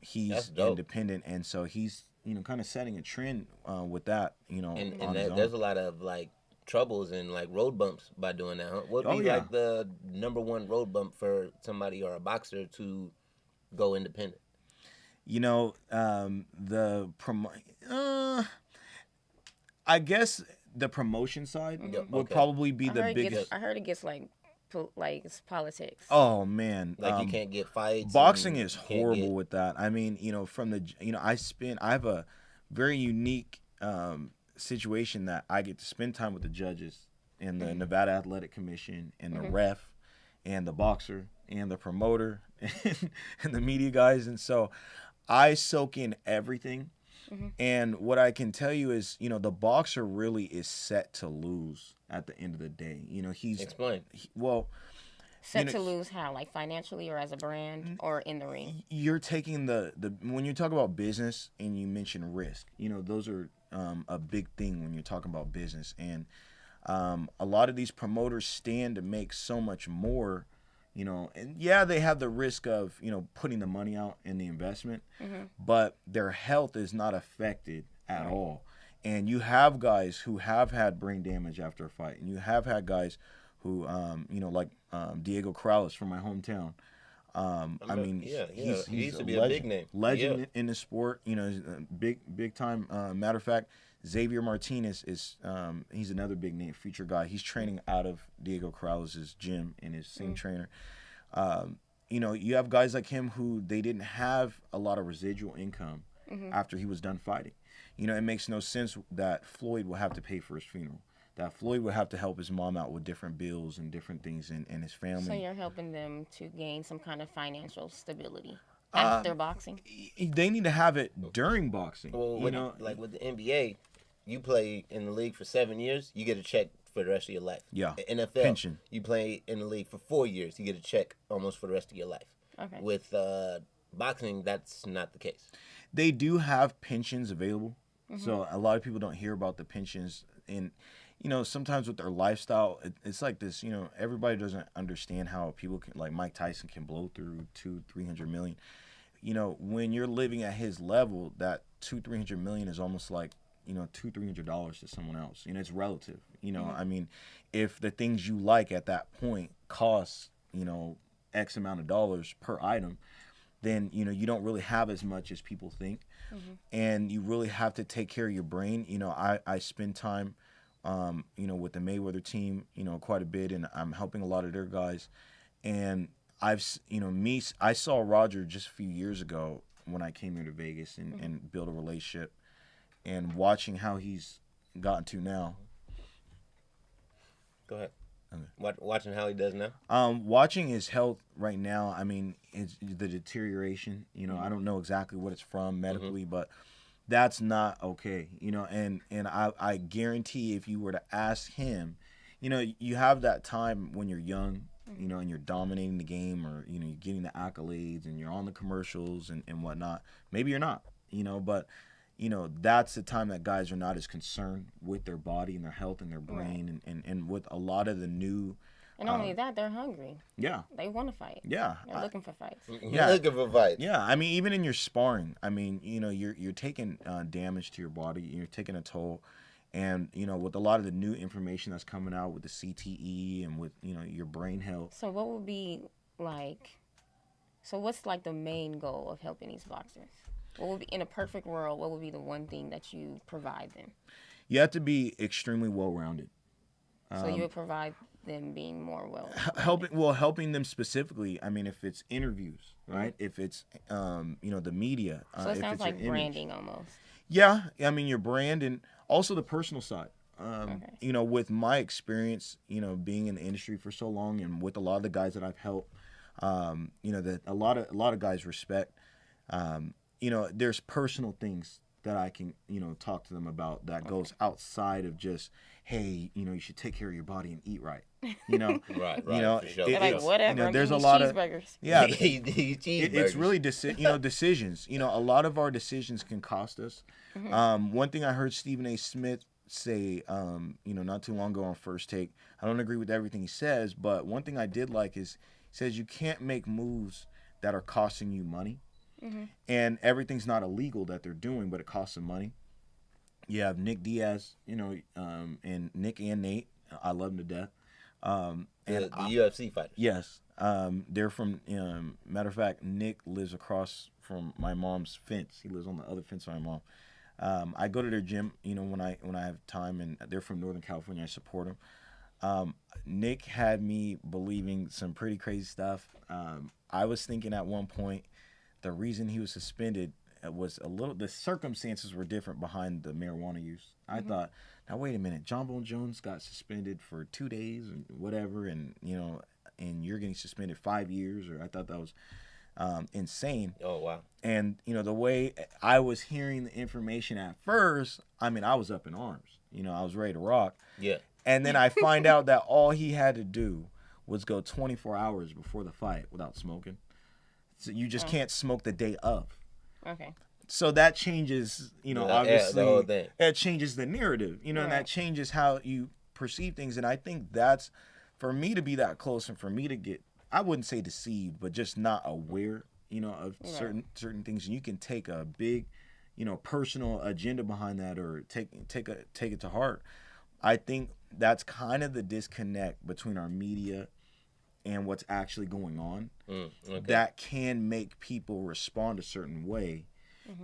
He's That's dope. independent, and so he's kind of setting a trend with that. and on his own. there's a lot of like troubles and like road bumps by doing that. Huh? What would be yeah. like the number one road bump for somebody or a boxer to go independent? I guess the promotion side Yep, would okay. probably be the biggest. I heard it gets like it's politics. Oh man, Like you can't get fights. boxing and is you can't horrible get- with that. I mean, from the I have a very unique situation that I get to spend time with the judges and the Nevada Athletic Commission and the ref and the boxer and the promoter and the media guys, and so I soak in everything. And what I can tell you is, the boxer really is set to lose at the end of the day. He's Explain. Set to lose how? Like financially, or as a brand, or in the ring? You're taking the when you talk about business and you mention risk, those are a big thing when you're talking about business. And a lot of these promoters stand to make so much more, and yeah, they have the risk of, putting the money out in the investment, but their health is not affected at all. And you have guys who have had brain damage after a fight, and you have had guys who, like Diego Corrales from my hometown. I mean, yeah, he's he used to a be a big name. legend Yeah. in the sport. He's a big time. Matter of fact, Xavier Martinez is he's another big name, future guy. He's training out of Diego Corrales' gym and his same trainer. You have guys like him who they didn't have a lot of residual income after he was done fighting. It makes no sense that Floyd will have to pay for his funeral, that Floyd would have to help his mom out with different bills and different things and his family. So you're helping them to gain some kind of financial stability after boxing? They need to have it during boxing. Well, like with the NBA, you play in the league for 7 years, you get a check for the rest of your life. Yeah. The NFL, Pension. you play in the league for 4 years, you get a check almost for the rest of your life. Okay. With boxing, that's not the case. They do have pensions available. So a lot of people don't hear about the pensions, and sometimes with their lifestyle, it's like this. Everybody doesn't understand how people can, like Mike Tyson, can blow through 200-300 million. When you're living at his level, that 200-300 million is almost like $200-300 to someone else. It's relative. I mean, if the things you like at that point cost X amount of dollars per item, then you don't really have as much as people think. And you really have to take care of your brain. I spend time with the Mayweather team quite a bit, and I'm helping a lot of their guys. And I saw Roger just a few years ago when I came here to Vegas and build a relationship, and watching how he's gotten to now. Go ahead. Okay. Watching how he does now? Watching his health right now, I mean, it's the deterioration. I don't know exactly what it's from medically, but that's not okay. And I guarantee if you were to ask him, you have that time when you're young, and you're dominating the game, or you're getting the accolades and you're on the commercials and whatnot. Maybe you're not, but that's the time that guys are not as concerned with their body and their health and their brain, and with a lot of the new. And not only that, they're hungry. Yeah. They want to fight. Yeah. They're looking for fights. Yeah. Looking for fights. Yeah. I mean, even in your sparring, I mean, you're taking damage to your body. You're taking a toll. And, with a lot of the new information that's coming out with the CTE and with, your brain health. So what would be what's like the main goal of helping these boxers? What would be, in a perfect world, what would be the one thing that you provide them? You have to be extremely well-rounded. So you would provide them being more helping them specifically. I mean, if it's interviews, right? If it's the media. So it sounds like branding almost. Yeah, I mean your brand and also the personal side. With my experience, being in the industry for so long, and with a lot of the guys that I've helped, that a lot of guys respect. There's personal things that I can, talk to them about that goes outside of just, hey, you should take care of your body and eat right. Right. For sure. Like whatever. There's a lot of Yeah, it's really decisions. A lot of our decisions can cost us. One thing I heard Stephen A. Smith say, not too long ago on First Take. I don't agree with everything he says, but one thing I did like is he says you can't make moves that are costing you money. And everything's not illegal that they're doing, but it costs them money. You have Nick Diaz, and Nick and Nate. I love them to death. And the UFC fighters. Yes. They're from, matter of fact, Nick lives across from my mom's fence. He lives on the other fence of my mom. I go to their gym, when I have time, and they're from Northern California. I support them. Nick had me believing some pretty crazy stuff. I was thinking at one point, the reason he was suspended was the circumstances were different behind the marijuana use. I thought, now wait a minute, John Bone Jones got suspended for 2 days and whatever, and and you're getting suspended 5 years, or I thought that was insane. Oh wow. And the way I was hearing the information at first, I mean, I was up in arms. I was ready to rock. Yeah. And then I find out that all he had to do was go 24 hours before the fight without smoking. So you just can't smoke the day of. Okay. So that changes, obviously, the whole thing. That changes the narrative, and that changes how you perceive things. And I think that's, for me to be that close and for me to get, I wouldn't say deceived, but just not aware, of certain things. And you can take a big, personal agenda behind that, or take it to heart. I think that's kind of the disconnect between our media and what's actually going on, that can make people respond a certain way.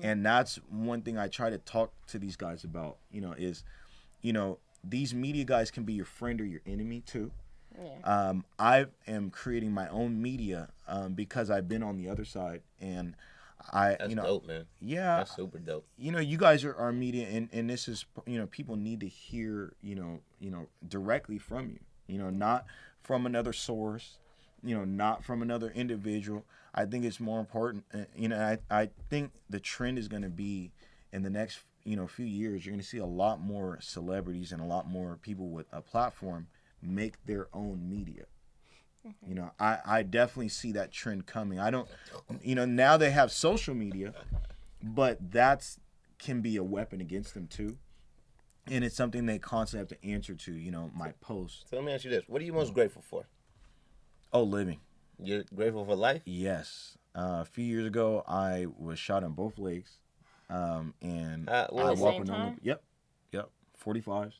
And that's one thing I try to talk to these guys about, is, these media guys can be your friend or your enemy too. Yeah. I am creating my own media because I've been on the other side, and that's dope, man. Yeah, that's super dope. You guys are our media, and this is, people need to hear, directly from you, not from another source, not from another individual. I think it's more important, I think the trend is going to be in the next, few years, you're going to see a lot more celebrities and a lot more people with a platform make their own media. I definitely see that trend coming. I don't, now they have social media, but that's can be a weapon against them too. And it's something they constantly have to answer to, you know, my posts. So let me ask you this. What are you most grateful for? Oh, living. You're grateful for life? Yes. A few years ago, I was shot in both legs. And I well, same time? Yep. 45s.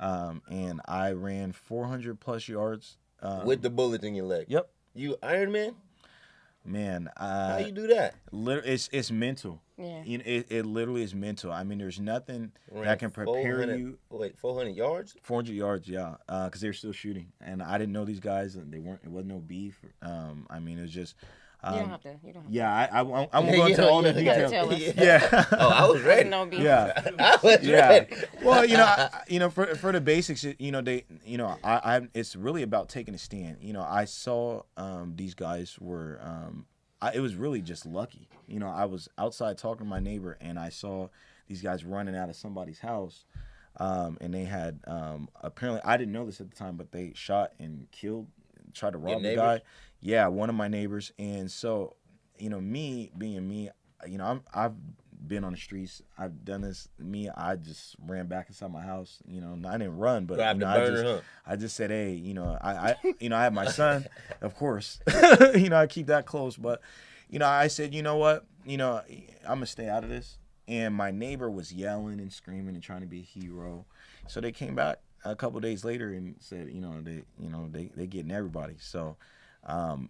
And I ran 400 plus yards. With the bullets in your leg? Yep. You Iron Man? Man, How you do that? It's mental. Yeah. You know, it literally is mental. I mean, there's nothing Ran that can prepare 400 you. Wait, 400 yards? 400 yards, yeah, because they were still shooting, and I didn't know these guys, and they weren't. It wasn't no beef. I mean, it was just. You don't have to. Yeah, I won't go into all the You gotta details. tell us. Yeah. Oh, I was ready. No beef. Yeah. I was Yeah. ready. Well, you know, for the basics, you know, it's really about taking a stand. You know, I saw these guys were. It was really just lucky. You know, I was outside talking to my neighbor, and I saw these guys running out of somebody's house, and they had apparently, I didn't know this at the time, but they shot and tried to rob the guy. Yeah, one of my neighbors. And so, you know, me being me, you know, I've been on the streets. I've done this. I just ran back inside my house. You know, I didn't run, but Grabbed you know, the burner, I just said, hey, you know, I you know, I have my son, of course. You know, I keep that close, but you know, I said, you know what, you know, I'm gonna stay out of this. And my neighbor was yelling and screaming and trying to be a hero. So they came back a couple of days later and said, you know, they getting everybody. So,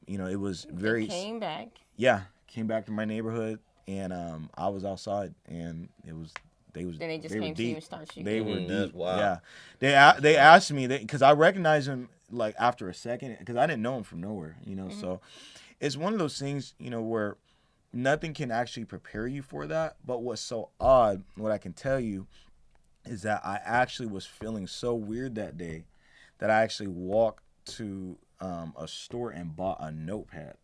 you know, it was very. They came back. Yeah, came back to my neighborhood, and I was outside, and it was. Then they just were came to you deep. and started shooting. They were That's deep. wild. Yeah, they asked me because I recognized him like after a second because I didn't know him from nowhere. You know, so it's one of those things, you know, where nothing can actually prepare you for that. But what's so odd, what I can tell you, is that I actually was feeling so weird that day that I actually walked to a store and bought a notepad.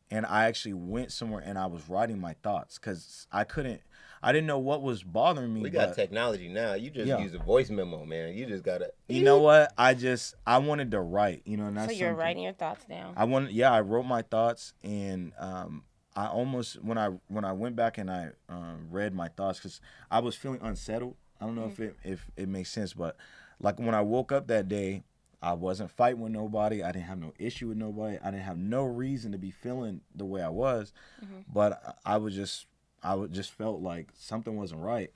And I actually went somewhere and I was writing my thoughts because I didn't know what was bothering me. We got technology now. You just use a voice memo, man. You just gotta. You know what? I wanted to write. You know, and that's So you're something. writing your thoughts down. I wrote my thoughts, and I almost when I went back and I read my thoughts because I was feeling unsettled. I don't know if it makes sense, but like when I woke up that day, I wasn't fighting with nobody. I didn't have no issue with nobody. I didn't have no reason to be feeling the way I was, but I just felt like something wasn't right,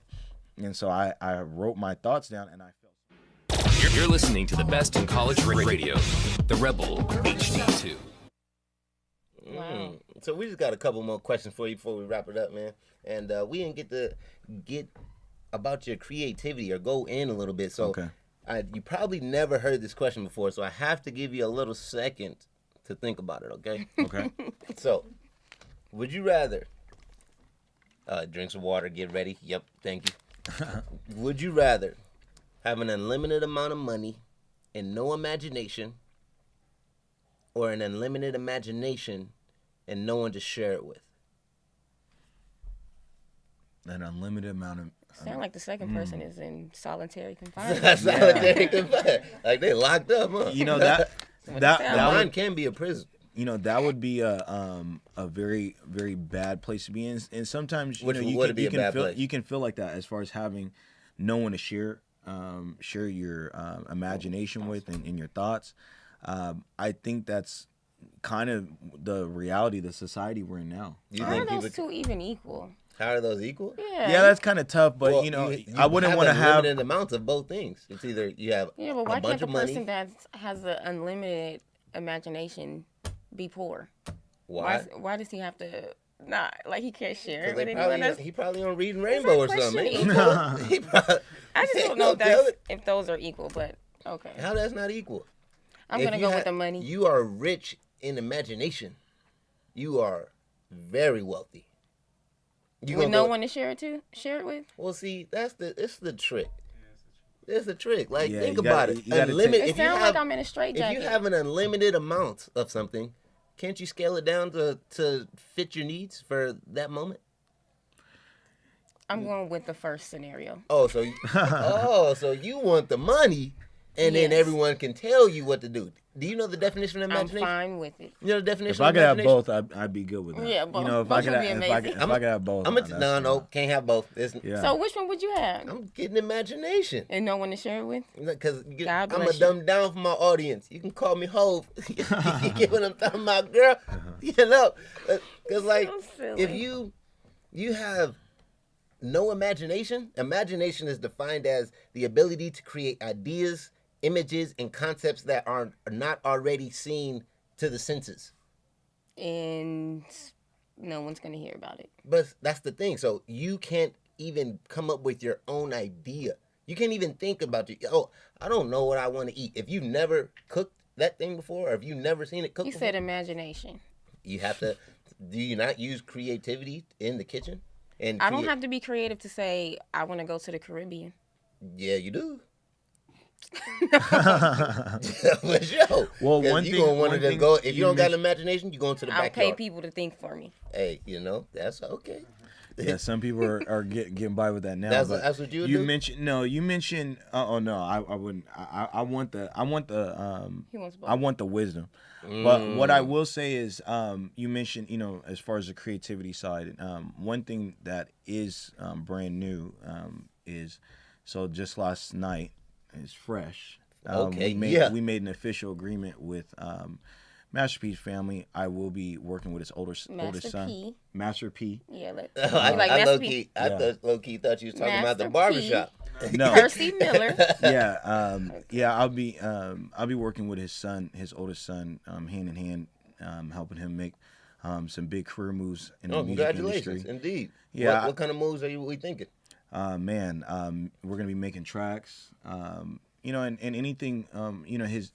and so I wrote my thoughts down, and I felt. You're listening to the best in college radio, The Rebel HD2. Wow. So we just got a couple more questions for you before we wrap it up, man. And we didn't get to get about your creativity or go in a little bit. So Okay. You probably never heard this question before, so I have to give you a little second to think about it, okay? Okay. So, would you rather drink some water, get ready? Yep, thank you. Would you rather have an unlimited amount of money and no imagination, or an unlimited imagination and no one to share it with? An unlimited amount of. Sound like the second person is in solitary confinement. That's solitary confinement. Like they locked up, huh? You know that Mine would, can be a prison. you know, that would be a very, very bad place to be in. And sometimes Which you know, would it be a bad feel place? you can feel like that as far as having no one to share your imagination with and your thoughts. I think that's kind of the reality of the society we're in now. You How are think those people? two even equal? How are those equal? Yeah. That's kind of tough, but Well, you know, you I wouldn't want to have. unlimited amounts of both things. It's either you have Yeah, but a why bunch can't the of money. person that has an unlimited imagination be poor? Why? Why does he have to? Nah, like he can't share it 'Cause with anyone else. he probably on Reading Rainbow or question something. equal? He probably, I just don't know if those are equal, but okay. how that's not equal. I'm If gonna you go with the money. You are rich in imagination. You are very wealthy. You With gonna no go- one to share it with? Well, see, it's the trick. It's the trick. Like, Yeah, think you about gotta- it. you gotta Unlimited. It If you sounds have, like I'm in a straitjacket. if you have an unlimited amount of something, can't you scale it down to fit your needs for that moment? I'm going with the first scenario. Oh, so so you want the money, and then Yes. everyone can tell you what to do. Do you know the definition of I'm imagination? fine with it. You know the definition If I of could have imagination? both, I'd be good with that. Yeah, both. You know, if Both I could would be have, amazing. if I could have both. No, can't have both. Yeah. So which one would you have? I'm getting imagination. And no one to share it with? Because God I'm a bless you. dumb down for my audience. You can call me Hove. You get what I'm talking about, girl? You know, because like So silly. if you have no imagination is defined as the ability to create ideas, images, and concepts that are not already seen to the senses. And no one's going to hear about it. But that's the thing. So you can't even come up with your own idea. You can't even think about I don't know what I want to eat. If you've never cooked that thing before, or if you've never seen it cooked You before, said imagination. you have to. Do you not use creativity in the kitchen? And I don't have to be creative to say I want to go to the Caribbean. Yeah, you do. For sure. Well, 'Cause one you thing- gonna want one to thing go. If you you don't got an mentioned- imagination, you going to the I'll backyard. pay people to think for me. Hey, that's okay. Yeah, some people are getting by with that now. That's but what you would you do? mentioned. Oh no, I wouldn't. I want the He wants both. I want the wisdom. But what I will say is, you mentioned, as far as the creativity side, one thing that is brand new is, so just last night, it's fresh. Okay, we made an official agreement with Master P's family. I will be working with his oldest son, P. Master P. Yeah, I, you like I Master low P? key, I low key thought you was talking about the Master P. barbershop. No, Percy Miller. yeah. I'll be working with his oldest son, hand in hand, helping him make some big career moves in the music Congratulations, industry. indeed. Yeah, What kind of moves are we thinking? Man, we're gonna be making tracks, and anything, his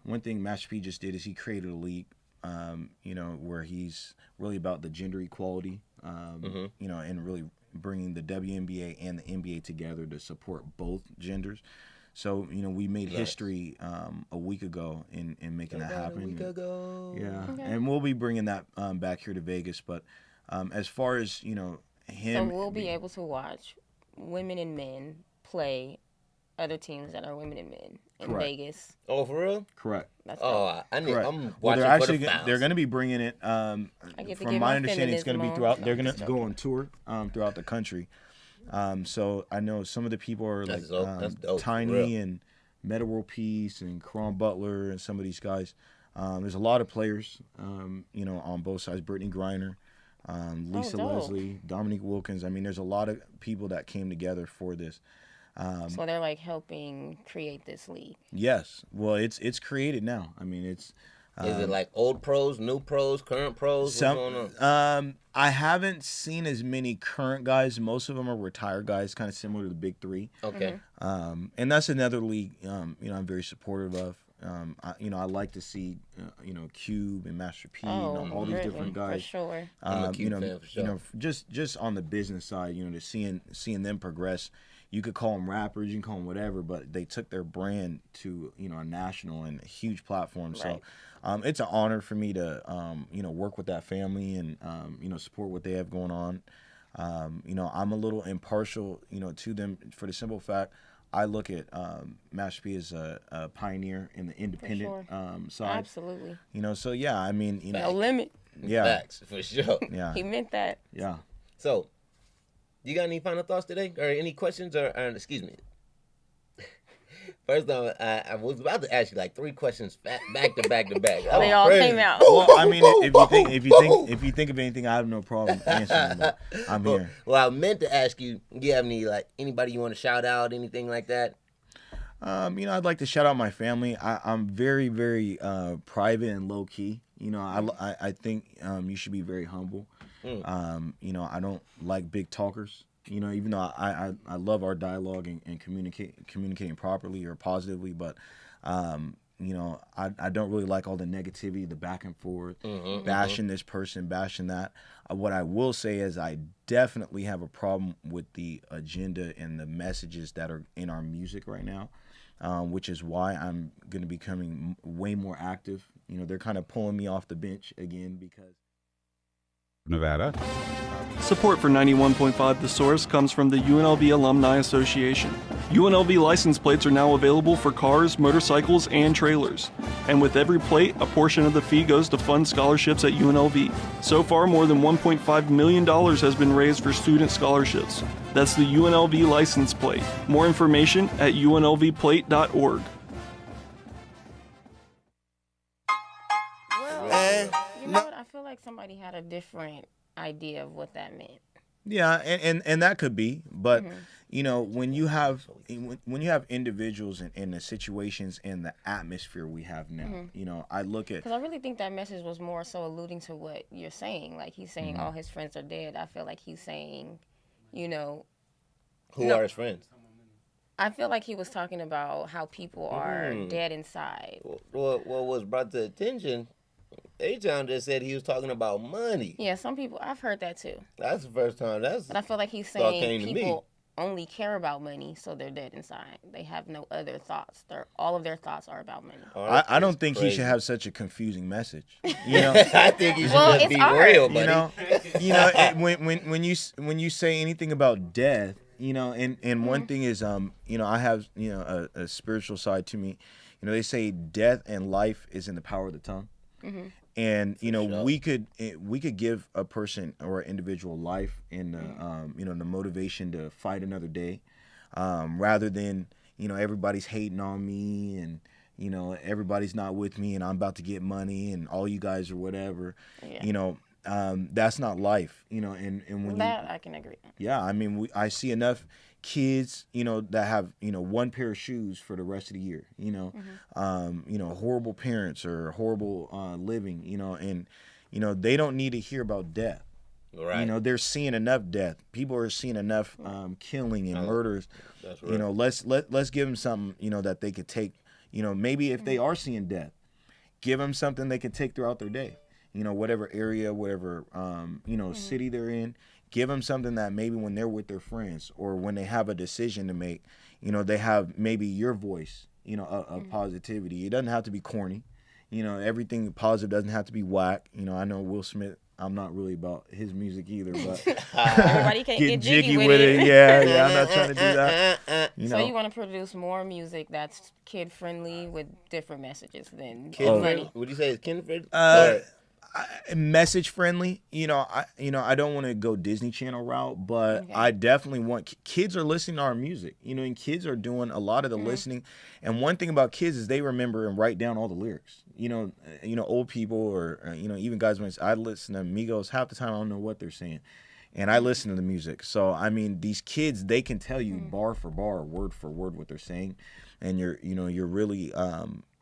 one thing Master P just did is he created a league, where he's really about the gender equality, and really bringing the WNBA and the NBA together to support both genders. So, we made history a week ago in making that happen. A week ago. Yeah, and we'll be bringing that back here to Vegas. But as far as, him... So we'll be able to watch women and men play other teams that are women and men in Correct. Vegas. Oh, for real? Correct. That's Oh, I need. Correct. I'm Well, watching they're for actually the fouls. they're going to be bringing it. get to From get my my understanding, it's going to be feminism throughout. on. They're No, going I'm to go on tour throughout the country. So I know some of the people are That's like dope. That's dope, for Tiny real. and Meta World Peace and Caron Butler and some of these guys. There's a lot of players, on both sides. Brittany Griner, Lisa dope. Leslie, Dominique Wilkins. I mean, there's a lot of people that came together for this. So they're like helping create this league. Yes, well, it's created now. I mean, it's. Is it like old pros, new pros, current pros? What's going on? I haven't seen as many current guys. Most of them are retired guys, kind of similar to the big three. Okay. And that's another league, I'm very supportive of. I like to see, Cube and Master P, all these really, different guys. For sure. I'm a Cube fan for sure. Just on the business side, to seeing them progress. You could call them rappers, you can call them whatever, but they took their brand to, a national and a huge platform. Right. So it's an honor for me to, work with that family and, support what they have going on. I'm a little impartial, to them for the simple fact I look at Master P as a pioneer in the independent side. Absolutely. So yeah, I mean, No limit. yeah, Facts, for sure. yeah, He meant that. yeah. So, you got any final thoughts today? Or any questions? Or excuse me. First off, I was about to ask you like 3 questions back to back to back. They all came out. Well, I mean, if you think of anything, I have no problem answering them. I'm here. Well, I meant to ask you, do you have any, like, anybody you want to shout out, anything like that? I'd like to shout out my family. I'm very, very private and low key. I think you should be very humble. I don't like big talkers. Even though I love our dialogue and communicating properly or positively, but I don't really like all the negativity, the back and forth, bashing this person, bashing that. What I will say is I definitely have a problem with the agenda and the messages that are in our music right now, which is why I'm going to be becoming way more active. They're kind of pulling me off the bench again because. Nevada. Support for 91.5 The Source comes from the UNLV Alumni Association. UNLV license plates are now available for cars, motorcycles, and trailers. And with every plate, a portion of the fee goes to fund scholarships at UNLV. So far, more than $1.5 million has been raised for student scholarships. That's the UNLV license plate. More information at unlvplate.org. Well, you know what? I feel like somebody had a different idea of what that meant. Yeah, and that could be, but you know, when you have individuals in the situations and the atmosphere we have now, you know, I look at, Because I really think that message was more so alluding to what you're saying. Like, he's saying all his friends are dead. I feel like he's saying, you know, Who are his friends? I feel like he was talking about how people are dead inside. What was brought to attention, A-Town just said he was talking about money. Yeah, some people, I've heard that too. That's the first time But I feel like he's thought saying came to me. people only care about money, so they're dead inside. They have no other thoughts. All of their thoughts are about money. I don't think he should have such a confusing message. You know, I think he should just be real, buddy. You know, when you say anything about death, you know, and one thing is, you know, I have, you know, a spiritual side to me. You know, they say death and life is in the power of the tongue. And you know, we could give a person or an individual life and you know, the motivation to fight another day, rather than, you know, everybody's hating on me and, you know, everybody's not with me and I'm about to get money and all you guys or whatever. You know, that's not life. You know, and when that I can agree. Yeah, I mean, I see enough kids, you know, that have, you know, one pair of shoes for the rest of the year, you know, you know, horrible parents or horrible living, you know, and, you know, they don't need to hear about death. Right. You know, they're seeing enough death. People are seeing enough killing and murders. That's right. You know, let's give them something, you know, that they could take, you know, maybe if they are seeing death, give them something they can take throughout their day. You know, whatever area, whatever, you know, city they're in. Give them something that maybe when they're with their friends or when they have a decision to make, you know, they have maybe your voice, you know, of positivity. It doesn't have to be corny. You know, everything positive doesn't have to be whack. You know, I know Will Smith, I'm not really about his music either, but Everybody can't get jiggy with it. Yeah, I'm not trying to do that. You know? So you want to produce more music that's kid-friendly with different messages than Kid money. Would you say it's kid friendly? Message friendly, you know, I don't want to go Disney Channel route, but I definitely want kids are listening to our music, you know, and kids are doing a lot of the listening. And one thing about kids is they remember and write down all the lyrics. You know, old people or you know, even guys when I listen to Migos, half the time I don't know what they're saying, and I listen to the music. So I mean, these kids, they can tell you bar for bar, word for word what they're saying, and you're really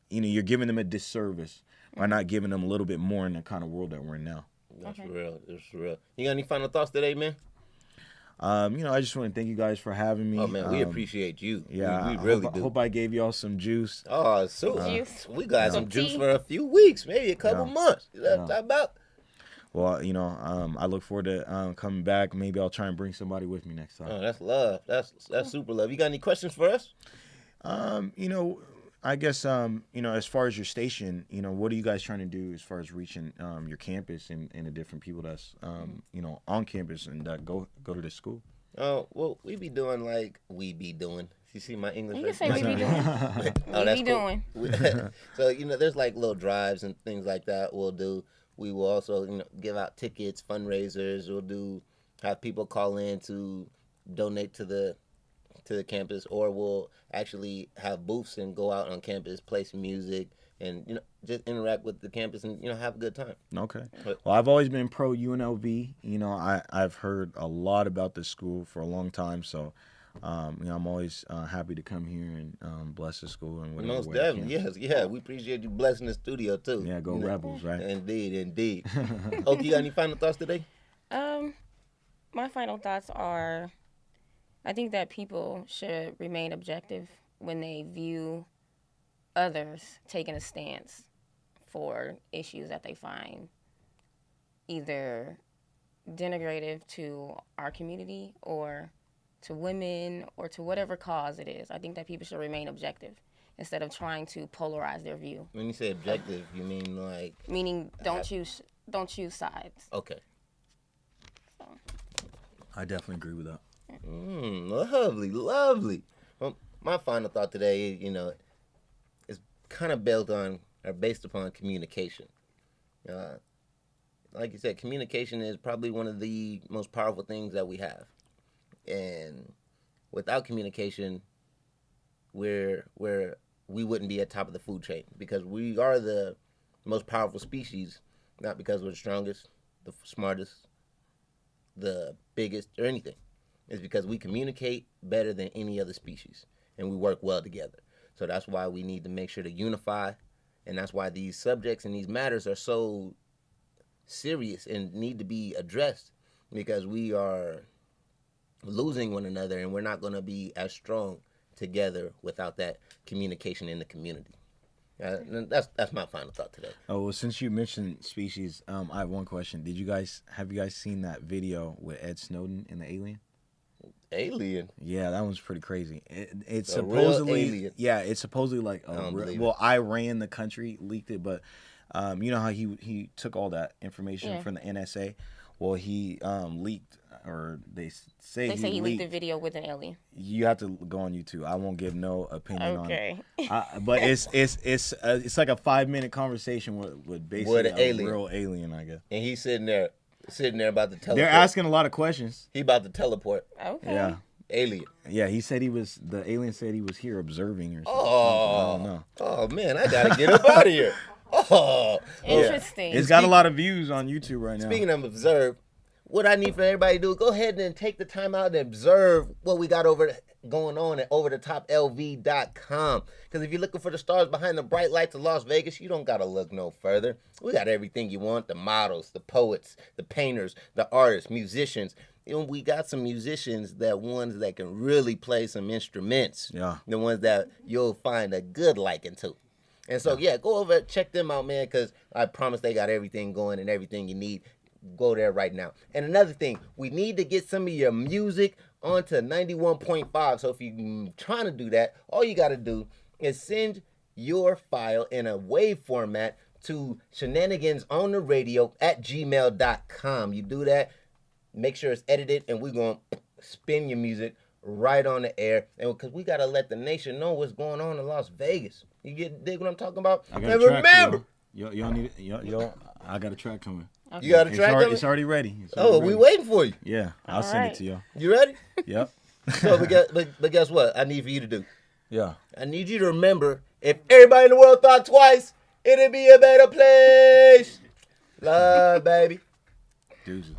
you know, you're giving them a disservice by not giving them a little bit more in the kind of world that we're in now. That's real. It's real. You got any final thoughts today, man? You know, I just want to thank you guys for having me. Oh man, we appreciate you. Yeah, we really do. I hope I gave y'all some juice. Oh, so we got some juice tea. for a few weeks, maybe a couple months. You know what I'm talking about? Well, you know, I look forward to coming back. Maybe I'll try and bring somebody with me next time. Oh, that's love. That's super love. You got any questions for us? You know, I guess you know, as far as your station, you know, what are you guys trying to do as far as reaching your campus and the different people that's you know, on campus and that go to the school? Oh, well, we be doing like we be doing. You see my English? You can say we be doing. Oh, that's we be cool. doing. So, you know, there's like little drives and things like that we'll do. We will also, you know, give out tickets, fundraisers. We'll have people call in to donate to the campus, or we'll actually have booths and go out on campus, play some music, and, you know, just interact with the campus and, you know, have a good time. Okay. Well, I've always been pro UNLV. You know, I've heard a lot about this school for a long time, so you know, I'm always happy to come here and bless the school and whatever. Most definitely, yes, yeah. We appreciate you blessing the studio too. Yeah, go Rebels, right? Indeed. Okay, you got any final thoughts today? My final thoughts are, I think that people should remain objective when they view others taking a stance for issues that they find either denigrative to our community or to women or to whatever cause it is. I think that people should remain objective instead of trying to polarize their view. When you say objective, you mean like? Meaning don't choose sides. Okay. So. I definitely agree with that. Lovely. Well, my final thought today, is kind of built on or based upon communication. Like you said, communication is probably one of the most powerful things that we have. And without communication, we wouldn't be at top of the food chain, because we are the most powerful species, not because we're the strongest, the smartest, the biggest, or anything. It's because we communicate better than any other species, and we work well together. So that's why we need to make sure to unify, and that's why these subjects and these matters are so serious and need to be addressed, because we are losing one another, and we're not going to be as strong together without that communication in the community. That's my final thought today. Oh, well, since you mentioned species, I have one question. Have you guys seen that video with Ed Snowden and the alien? Alien? Yeah, that one's pretty crazy. It's A supposedly real alien? Yeah, it's supposedly like Iran, the country, leaked it, but you know how he took all that information from the NSA. Well, he leaked, or they say he leaked the video with an alien. You have to go on YouTube. I won't give no opinion on it. Okay. But it's like a 5-minute conversation with basically an alien. Real alien, I guess. And he's sitting there about to teleport. They're asking a lot of questions. He about to teleport. Okay. Yeah. Alien. Yeah, the alien said he was here observing or something. Oh. I don't know. Oh, man, I got to get up out of here. Oh. Interesting. It's got a lot of views on YouTube right now. Speaking of observe, what I need for everybody to do, go ahead and take the time out and observe what we got going on at OverTheTopLv.com. Because if you're looking for the stars behind the bright lights of Las Vegas, you don't got to look no further. We got everything you want: the models, the poets, the painters, the artists, musicians. We got some musicians, ones that can really play some instruments. Yeah. The ones that you'll find a good liking to. And so, go over, check them out, man, because I promise they got everything going and everything you need. Go there right now. And another thing, we need to get some of your music onto 91.5. So if you're trying to do that, all you got to do is send your file in a WAV format to shenanigansontheradio@gmail.com. You do that, make sure it's edited, and we're going to spin your music right on the air. And because we got to let the nation know what's going on in Las Vegas. You dig what I'm talking about? I got and a track, remember, y'all need it. I got a track coming. Okay. You got a track coming? It's already ready. We waiting for you. Yeah, I'll send it to y'all. You ready? Yep. So, but guess what? I need for you to do. Yeah. I need you to remember, if everybody in the world thought twice, it'd be a better place. Love, baby. Deuces.